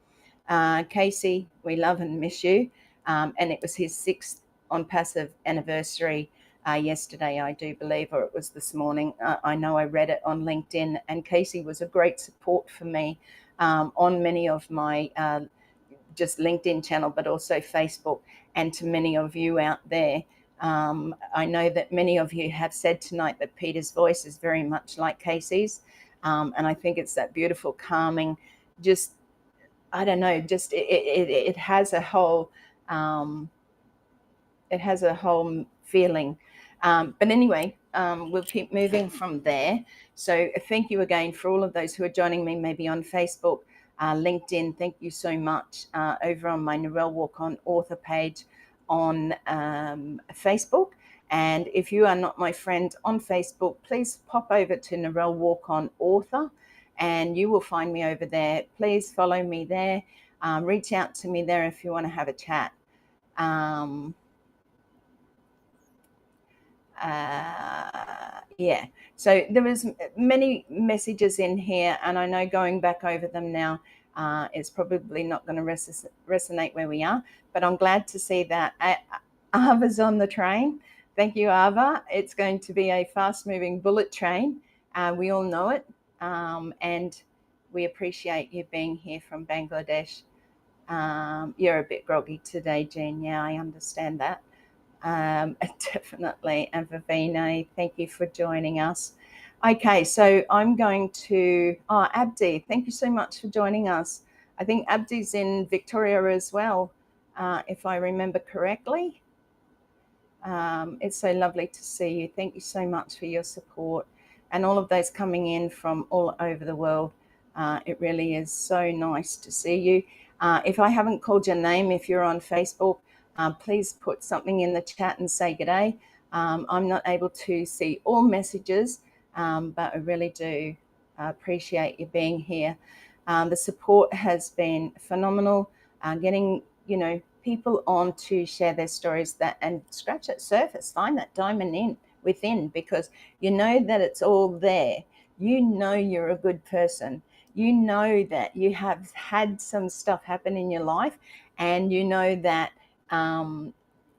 Casey, we love and miss you. And it was his 6th ONPASSIVE anniversary yesterday, I do believe, or it was this morning. I know I read it on LinkedIn, and Casey was a great support for me on many of my just LinkedIn channel, but also Facebook, and to many of you out there. I know that many of you have said tonight that Peter's voice is very much like Casey's, and I think it's that beautiful, calming, just, I don't know, just it has a whole feeling. But anyway, we'll keep moving from there. So thank you again for all of those who are joining me, maybe on Facebook, LinkedIn. Thank you so much. Over on my Narelle Warcon author page on Facebook. And if you are not my friend on Facebook, please pop over to Narelle Warcon author, and you will find me over there. Please follow me there. Reach out to me there if you want to have a chat. Yeah, so there was many messages in here, and I know going back over them now, It's probably not going to resonate where we are, but I'm glad to see that Ava's on the train. Thank you, Ava. It's going to be a fast-moving bullet train. We all know it, and we appreciate you being here from Bangladesh. You're a bit groggy today, Jean. Yeah, I understand that. Definitely. And Vivina, thank you for joining us. Okay, so I'm going to, Abdi, thank you so much for joining us. I think Abdi's in Victoria as well, if I remember correctly. It's so lovely to see you. Thank you so much for your support and all of those coming in from all over the world. It really is so nice to see you. If I haven't called your name, if you're on Facebook, please put something in the chat and say g'day. I'm not able to see all messages, but I really do appreciate you being here. The support has been phenomenal. Getting, people on to share their stories and scratch that surface, find that diamond within, because you know that it's all there. You know you're a good person. You know that you have had some stuff happen in your life, and you know that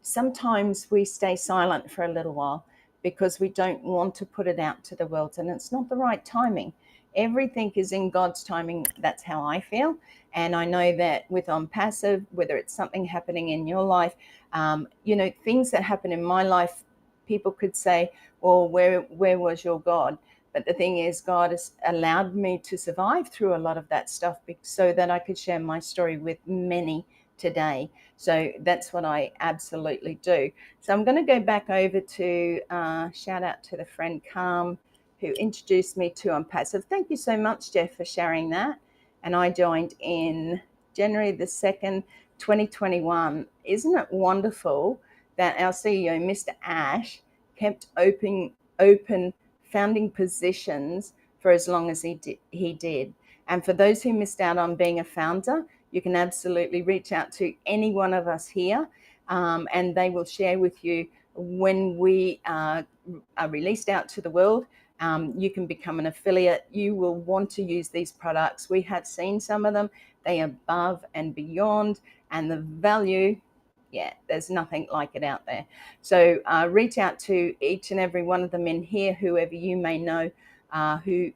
sometimes we stay silent for a little while because we don't want to put it out to the world, and it's not the right timing. Everything is in God's timing. That's how I feel. And I know that with ONPASSIVE, whether it's something happening in your life, things that happen in my life, people could say, well, where was your God? But the thing is, God has allowed me to survive through a lot of that stuff so that I could share my story with many today. So that's what I absolutely do. So I'm going to go back over to shout out to the friend Calm, who introduced me to ONPASSIVE. Thank you so much, Jeff, for sharing that. And I joined in January the 2nd, 2021. Isn't it wonderful that our CEO, Mr. Ash, kept open founding positions for as long as he did. And for those who missed out on being a founder, you can absolutely reach out to any one of us here, and they will share with you when we are released out to the world. You can become an affiliate. You will want to use these products. We have seen some of them. They are above and beyond, and the value, there's nothing like it out there. So reach out to each and every one of them in here, whoever you may know, who,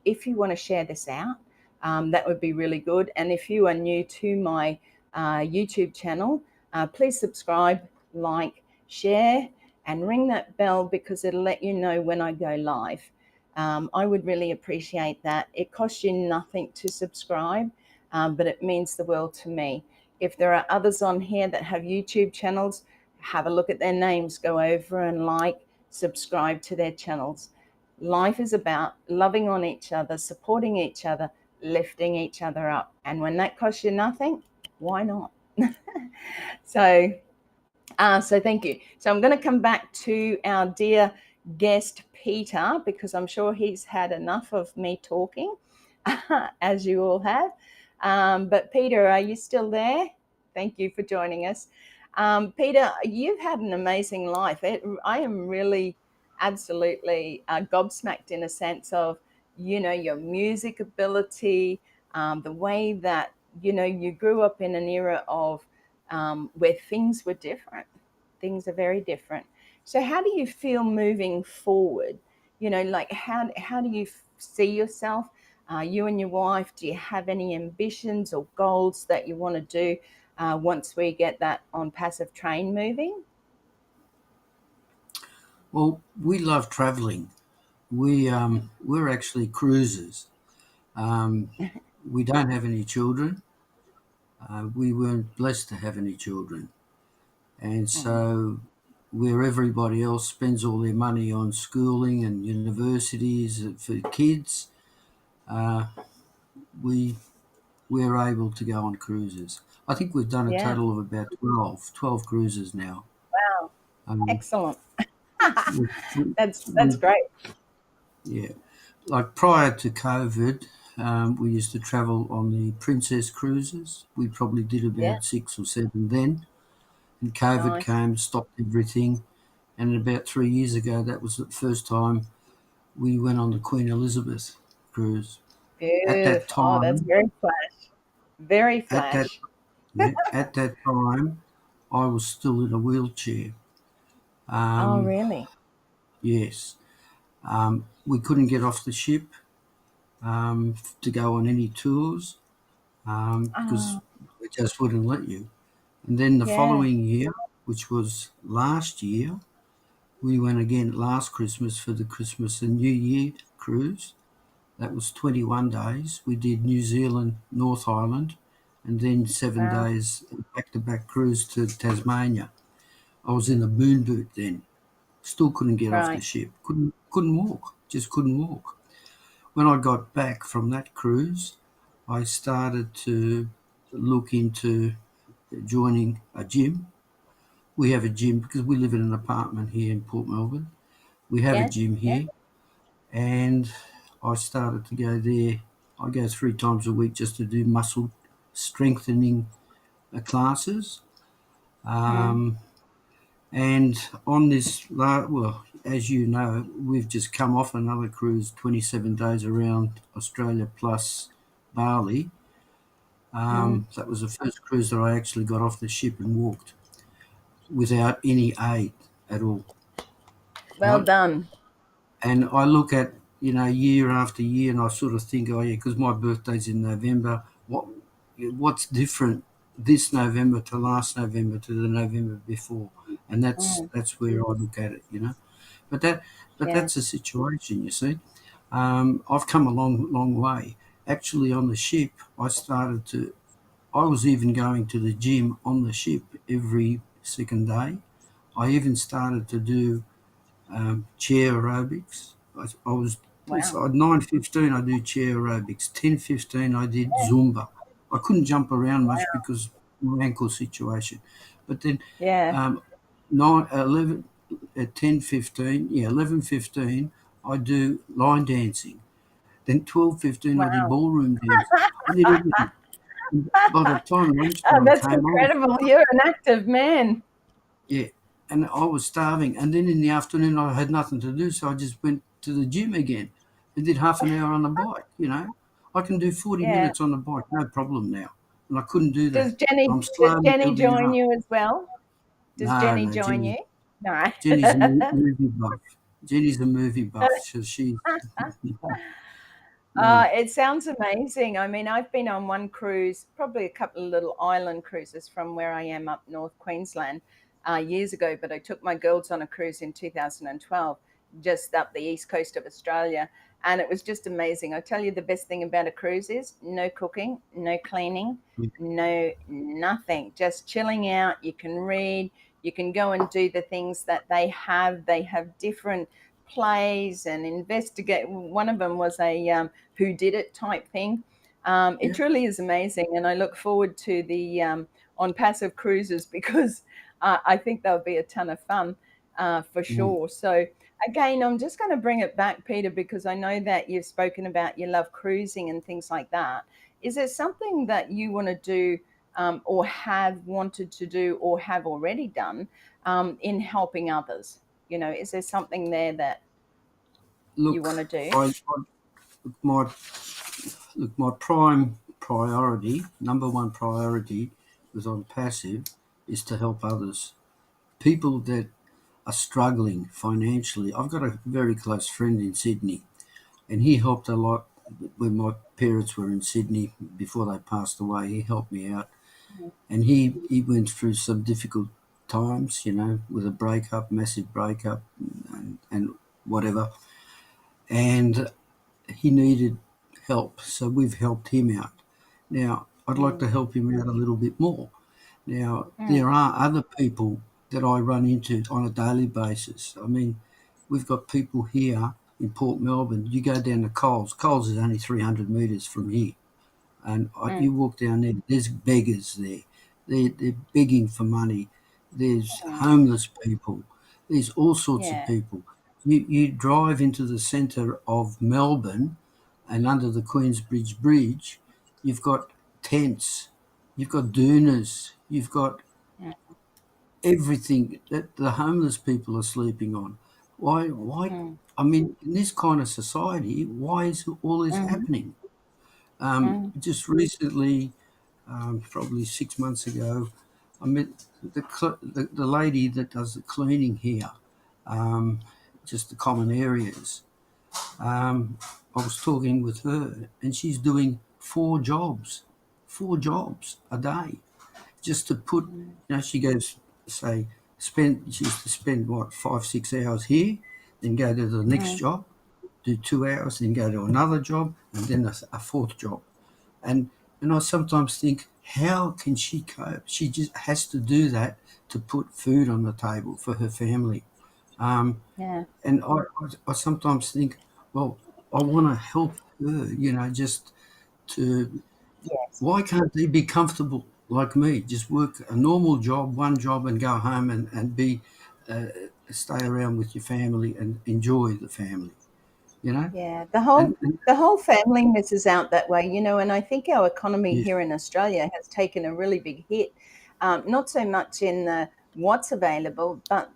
if you want to share this out, that would be really good. And if you are new to my YouTube channel, please subscribe, like, share, and ring that bell, because it'll let you know when I go live. I would really appreciate that. It costs you nothing to subscribe, but it means the world to me. If there are others on here that have YouTube channels, have a look at their names, go over and subscribe to their channels. Life is about loving on each other, supporting each other, lifting each other up. And when that costs you nothing, why not? So thank you. So I'm going to come back to our dear guest, Peter, because I'm sure he's had enough of me talking, as you all have. But Peter, are you still there? Thank you for joining us. Peter, you've had an amazing life. I am really absolutely gobsmacked in a sense of, your music ability, the way that, you grew up in an era of where things were different. Things are very different. So how do you feel moving forward? How do you see yourself? You and your wife, do you have any ambitions or goals that you want to do once we get that ONPASSIVE train moving? Well, we love travelling. We're actually cruisers. We don't have any children. We weren't blessed to have any children. And so where everybody else spends all their money on schooling and universities for kids, we're able to go on cruises. I think we've done a total of about 12 cruises now. Wow. Excellent. That's great. Yeah. Like prior to COVID, we used to travel on the Princess cruises. We probably did about 6 or 7 then. And COVID came, stopped everything. And about 3 years ago, that was the first time we went on the Queen Elizabeth cruise. Beautiful. At that time, that's very flash. Very At that flash. at that time, I was still in a wheelchair. Oh, Um, really? yes, we couldn't get off the ship to go on any tours because Oh, they just wouldn't let you. And then the yeah. following year, which was last year, we went again last Christmas for the Christmas and New Year cruise. That was 21 days. We did New Zealand, North Island, and then 7 Wow. days back-to-back cruise to Tasmania. I was in a moon boot then. Still couldn't get off the Right. ship. Couldn't walk. Just couldn't walk. When I got back from that cruise, I started to look into joining a gym. We have a gym because we live in an apartment here in Port Melbourne. We have a Yes. gym Yeah. here, and I started to go there. I go 3 times a week just to do muscle strengthening classes. Mm. Um, and on this, well, as you know, we've just come off another cruise, 27 days around Australia plus Bali. Mm. That was the first cruise that I actually got off the ship and walked without any aid at all. Well Right? done. And I look at, year after year, and I sort of think, oh yeah, because my birthday's in November. What's different this November to last November to the November before? And that's Mm. that's where I look at it. But Yeah. that's the situation, you see. I've come a long way. Actually, on the ship, I was even going to the gym on the ship every second day. I even started to do chair aerobics. I was Wow. at 9:15 I do chair aerobics. 10:15 I did Yeah. Zumba. I couldn't jump around much Wow. because my ankle situation. But then Yeah. um, 9, 11, at 10:15, yeah, 11:15 I do line dancing. Then 12:15 I did Wow. ballroom dancing. I did everything. And by the time Oh, lunchtime that's came, I was incredible. You're an active man. yeah, and I was starving. And then in the afternoon, I had nothing to do, so I just went to the gym again and did half an hour on the bike. I can do 40 Yeah. minutes on the bike, no problem now. And I couldn't do Does that. Jenny I'm does slowly Jenny building it join up. you as well? Does No, Jenny no, join you? No. Jenny's a movie buff. Jenny's a movie buff, so she's yeah, It sounds amazing. I mean, I've been on one cruise, probably a couple of little island cruises from where I am up North Queensland years ago, but I took my girls on a cruise in 2012, just up the east coast of Australia. And it was just amazing. I tell you, the best thing about a cruise is no cooking, no cleaning, no nothing, just chilling out. You can read, you can go and do the things that they have. They have different plays and investigate. One of them was a who did it type thing. It yeah, truly is amazing, and I look forward to the on passive cruises because I think they'll be a ton of fun for mm. sure. So again, I'm just going to bring it back, Peter, because I know that you've spoken about you love cruising and things like that. Is there something that you want to do or have wanted to do or have already done in helping others? Is there something there that you want Look, to do? my my prime priority, number one priority, was on passive, is to help others. People that are struggling financially. I've got a very close friend in Sydney, and he helped a lot when my parents were in Sydney before they passed away. He helped me out, and he went through some difficult times, with a breakup, massive breakup, and whatever. And he needed help, so we've helped him out. Now, I'd like Mm, to help him out a little bit more. Now, mm, there are other people that I run into on a daily basis. I mean, we've got people here in Port Melbourne. You go down to Coles. Coles is only 300 metres from here. And mm, you walk down there, there's beggars there. They're begging for money. There's mm. homeless people. There's all sorts of Yeah. people. You drive into the centre of Melbourne and under the Queensbridge Bridge, you've got tents, you've got doonas, you've got Mm, everything that the homeless people are sleeping on. Why? mm, I mean, in this kind of society, why is all this mhm, happening? mm, Just recently, probably 6 months ago. I met the lady that does the cleaning here, just the common areas. I was talking with her, and she's doing 4 jobs a day, just to put. She goes, say, she used to spend what 5-6 hours here, then go to the next job, do 2 hours, then go to another job, and then a fourth job. And I sometimes think, how can she cope? She just has to do that to put food on the table for her family. Yeah. And I sometimes think, well, I want to help her, just to, Yes. why can't they be comfortable like me? Just work a normal job, one job, and go home and be, stay around with your family and enjoy the family. Yeah, And the whole family misses out that way, and I think our economy yes, here in Australia has taken a really big hit. Not so much in the what's available, but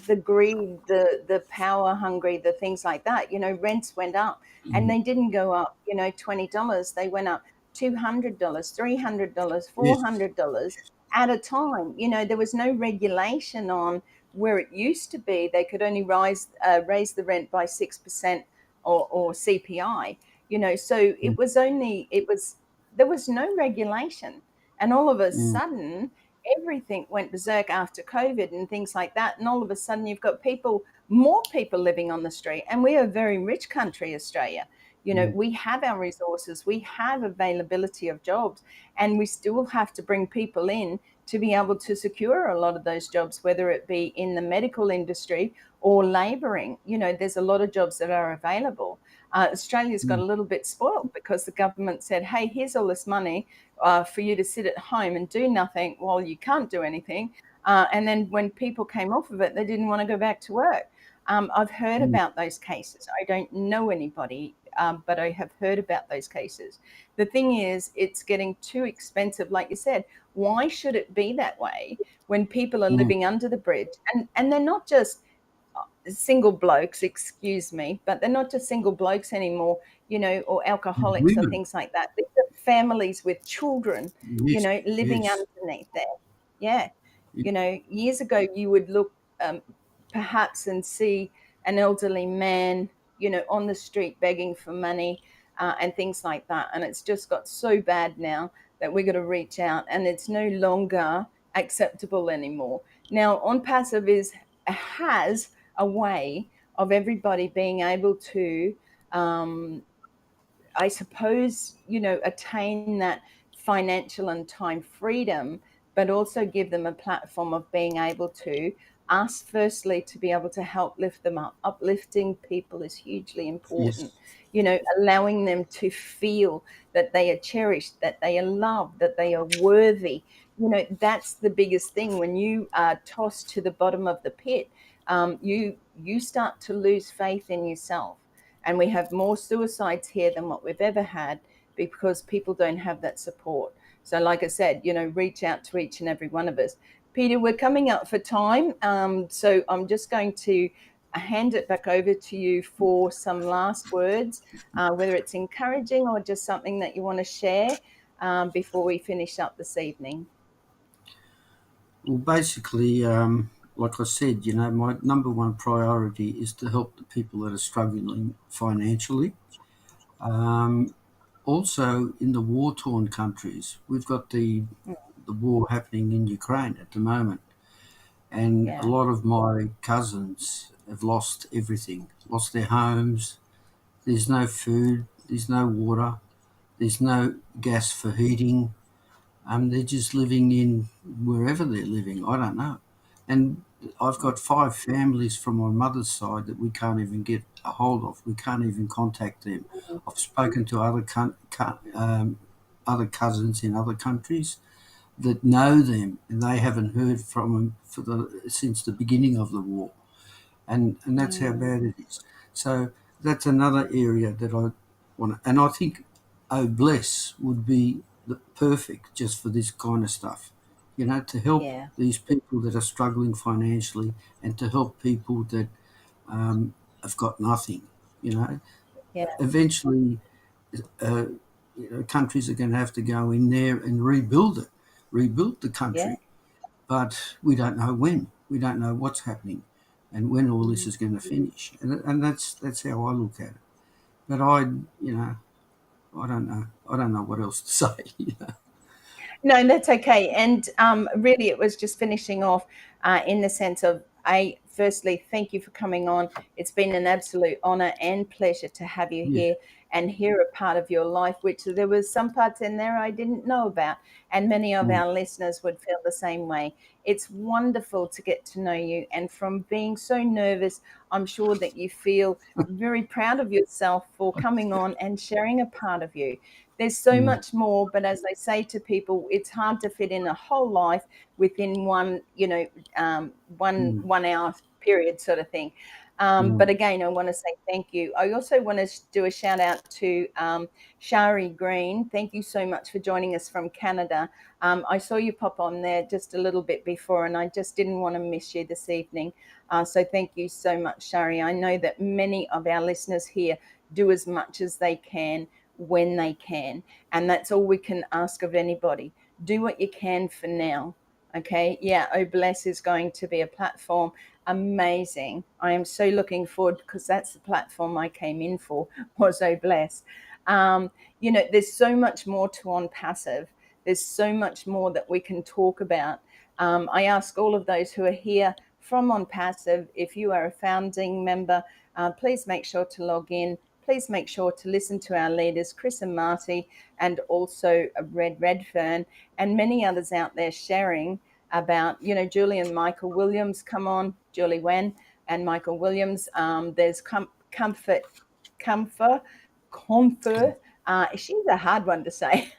the greed, the power hungry, the things like that. Rents went up, and mm, they didn't go up, $20. They went up $200, $300, yes, $400 at a time. There was no regulation on where it used to be. They could only raise the rent by 6% or CPI, so mm, there was no regulation. And all of a mm, sudden, everything went berserk after COVID and things like that. And all of a sudden, you've got more people living on the street. And we are a very rich country, Australia. mm, We have our resources, we have availability of jobs, and we still have to bring people in to be able to secure a lot of those jobs, whether it be in the medical industry or labouring. There's a lot of jobs that are available. Australia's got mm, a little bit spoiled because the government said, hey, here's all this money for you to sit at home and do nothing while you can't do anything. And then when people came off of it, they didn't want to go back to work. I've heard mm, about those cases. I don't know anybody, but I have heard about those cases. The thing is, it's getting too expensive. Like you said, why should it be that way when people are mm. living under the bridge? And they're not just single blokes, excuse me, but they're not just single blokes anymore, or alcoholics or Women, things like that. These are families with children, yes, living yes, underneath there. Yeah. Years ago, you would look perhaps and see an elderly man, on the street begging for money and things like that. And it's just got so bad now that we've got to reach out, and it's no longer acceptable anymore. Now, OnPassive has a way of everybody being able to I suppose, attain that financial and time freedom, but also give them a platform of being able to ask firstly to be able to help lift them up. Uplifting people is hugely important. yes, Allowing them to feel that they are cherished, that they are loved, that they are worthy. That's the biggest thing. When you are tossed to the bottom of the pit, you start to lose faith in yourself, and we have more suicides here than what we've ever had because people don't have that support. So, like I said, reach out to each and every one of us. Peter, we're coming up for time. So I'm just going to hand it back over to you for some last words, whether it's encouraging or just something that you want to share before we finish up this evening. Well, basically, like I said, my number one priority is to help the people that are struggling financially. Um, Also, in the war-torn countries, we've got the war happening in Ukraine at the moment, and a Yeah, lot of my cousins have lost everything, lost their homes. There's no food, there's no water, there's no gas for heating. They're just living in wherever they're living. I don't know. And I've got 5 families from my mother's side that we can't even get a hold of. We can't even contact them. I've spoken to other cousins in other countries that know them, and they haven't heard from them since the beginning of the war. And that's how bad it is. So that's another area that I want to, and I think obless would be the perfect just for this kind of stuff, to help yeah, these people that are struggling financially, and to help people that have got nothing. yeah, Eventually, uh, countries are going to have to go in there and rebuild the country. But we don't know when. We don't know what's happening and when all this is going to finish. And that's how I look at it. But I don't know. I don't know what else to say. No, that's okay. And really, it was just finishing off in the sense of, firstly, thank you for coming on. It's been an absolute honor and pleasure to have you here and hear a part of your life, which there was some parts in there I didn't know about. And many of our listeners would feel the same way. It's wonderful to get to know you. And from being so nervous, I'm sure that you feel very proud of yourself for coming on and sharing a part of you. There's so much more, but as I say to people, it's hard to fit in a whole life within one, 1 hour period sort of thing. But again, I want to say thank you. I also want to do a shout out to Shari Green. Thank you so much for joining us from Canada. I saw you pop on there just a little bit before, and I just didn't want to miss you this evening. So thank you so much, Shari. I know that many of our listeners here do as much as they can when they can. And that's all we can ask of anybody. Do what you can for now. Okay. Yeah. Obless is going to be a platform. Amazing. I am so looking forward, because that's the platform I came in for, was Obless. There's so much more to ONPASSIVE. There's so much more that we can talk about. I ask all of those who are here from ONPASSIVE, if you are a founding member, please make sure to log in. Please make sure to listen to our leaders, Chris and Marty, and also Redfern, and many others out there sharing about, Julie and Michael Williams. Come on, Julie Wen and Michael Williams. There's Comfort. She's a hard one to say.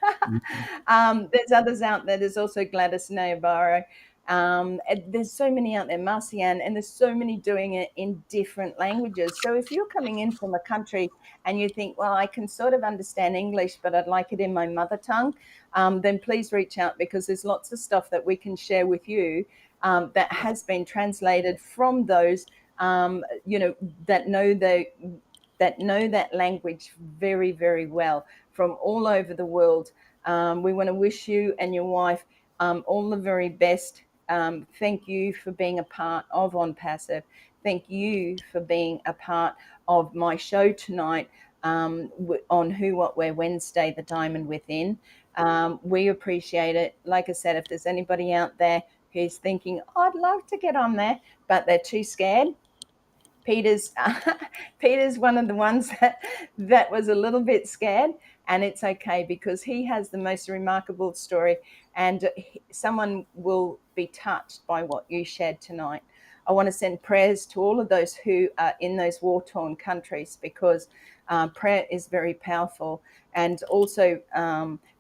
There's others out there. There's also Gladys Navarro. There's so many out there, Marcian, and there's so many doing it in different languages. So if you're coming in from a country and you think, well, I can sort of understand English, but I'd like it in my mother tongue, then please reach out, because there's lots of stuff that we can share with you that has been translated from those, that know that language very, very well, from all over the world. We want to wish you and your wife all the very best. Thank you for being a part of ONPASSIVE. Thank you for being a part of my show tonight on Who, What, Where Wednesday, The Diamond Within. We appreciate it. Like I said, if there's anybody out there who's thinking, I'd love to get on there, but they're too scared, Peter's one of the ones that was a little bit scared, and it's okay, because he has the most remarkable story, and someone will be touched by what you shared tonight. I want to send prayers to all of those who are in those war-torn countries, because prayer is very powerful, and also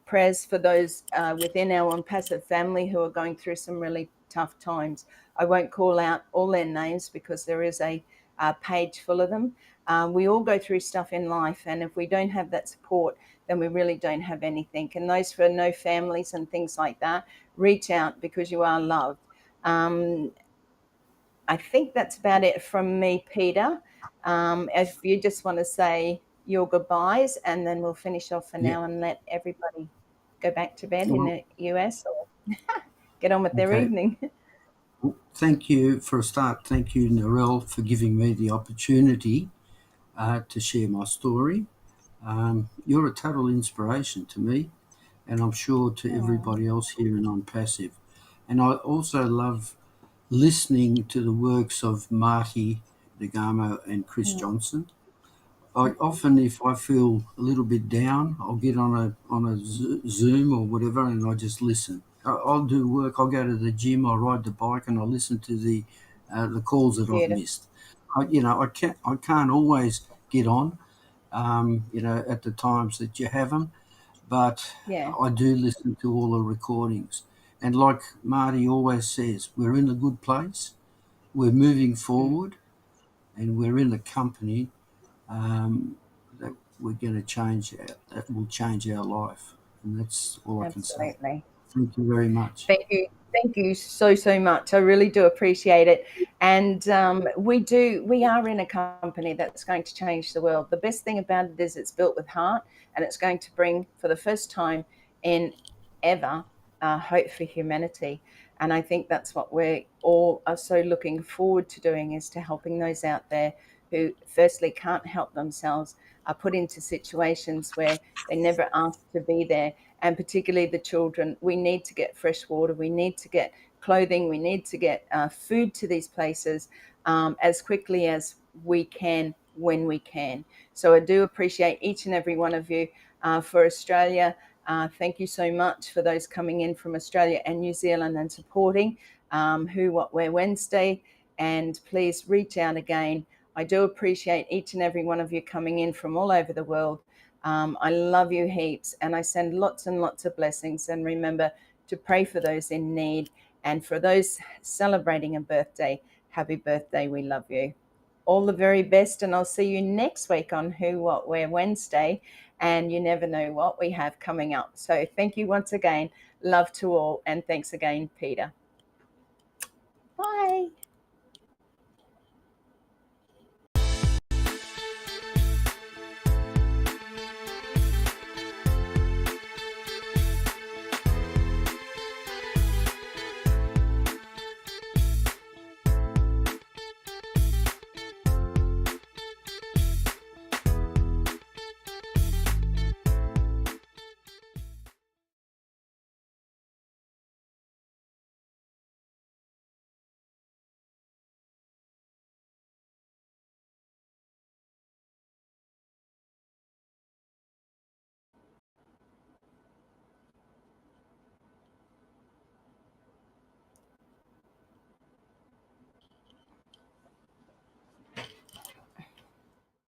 prayers for those within our ONPASSIVE family who are going through some really tough times. I won't call out all their names, because there is a page full of them. We all go through stuff in life, and if we don't have that support, then we really don't have anything. And those for no families and things like that, reach out, because you are loved. I think that's about it from me, Peter. If you just want to say your goodbyes, and then we'll finish off for now and let everybody go back to bed in the US, or get on with their evening. Thank you for a start. Thank you, Narelle, for giving me the opportunity to share my story. You're a total inspiration to me, and I'm sure to everybody else here in ONPASSIVE. And I also love listening to the works of Marty DeGamo and Chris Johnson. I often, if I feel a little bit down, I'll get on a Zoom or whatever, and I just listen. I'll do work. I'll go to the gym. I'll ride the bike, and I'll listen to the calls that I've missed. I can't always get on, at the times that you have them, but I do listen to all the recordings. And like Marty always says, we're in a good place, we're moving forward, and we're in a company that we're going to change, that will change our life. And that's all I can say. Thank you very much. Thank you. Thank you so much. I really do appreciate it. And we are in a company that's going to change the world. The best thing about it is it's built with heart, and it's going to bring, for the first time in ever, hope for humanity. And I think that's what we all are so looking forward to doing, is to helping those out there who firstly can't help themselves, are put into situations where they never asked to be there. And particularly the children, we need to get fresh water, we need to get clothing, we need to get food to these places as quickly as we can, when we can. So I do appreciate each and every one of you. For Australia, thank you so much for those coming in from Australia and New Zealand and supporting Who, What, Where Wednesday. And please reach out again. I do appreciate each and every one of you coming in from all over the world. I love you heaps, and I send lots and lots of blessings. And remember to pray for those in need, and for those celebrating a birthday, happy birthday. We love you. All the very best, and I'll see you next week on Who, What, Where Wednesday. And you never know what we have coming up. So thank you once again. Love to all, and thanks again, Peter. Bye.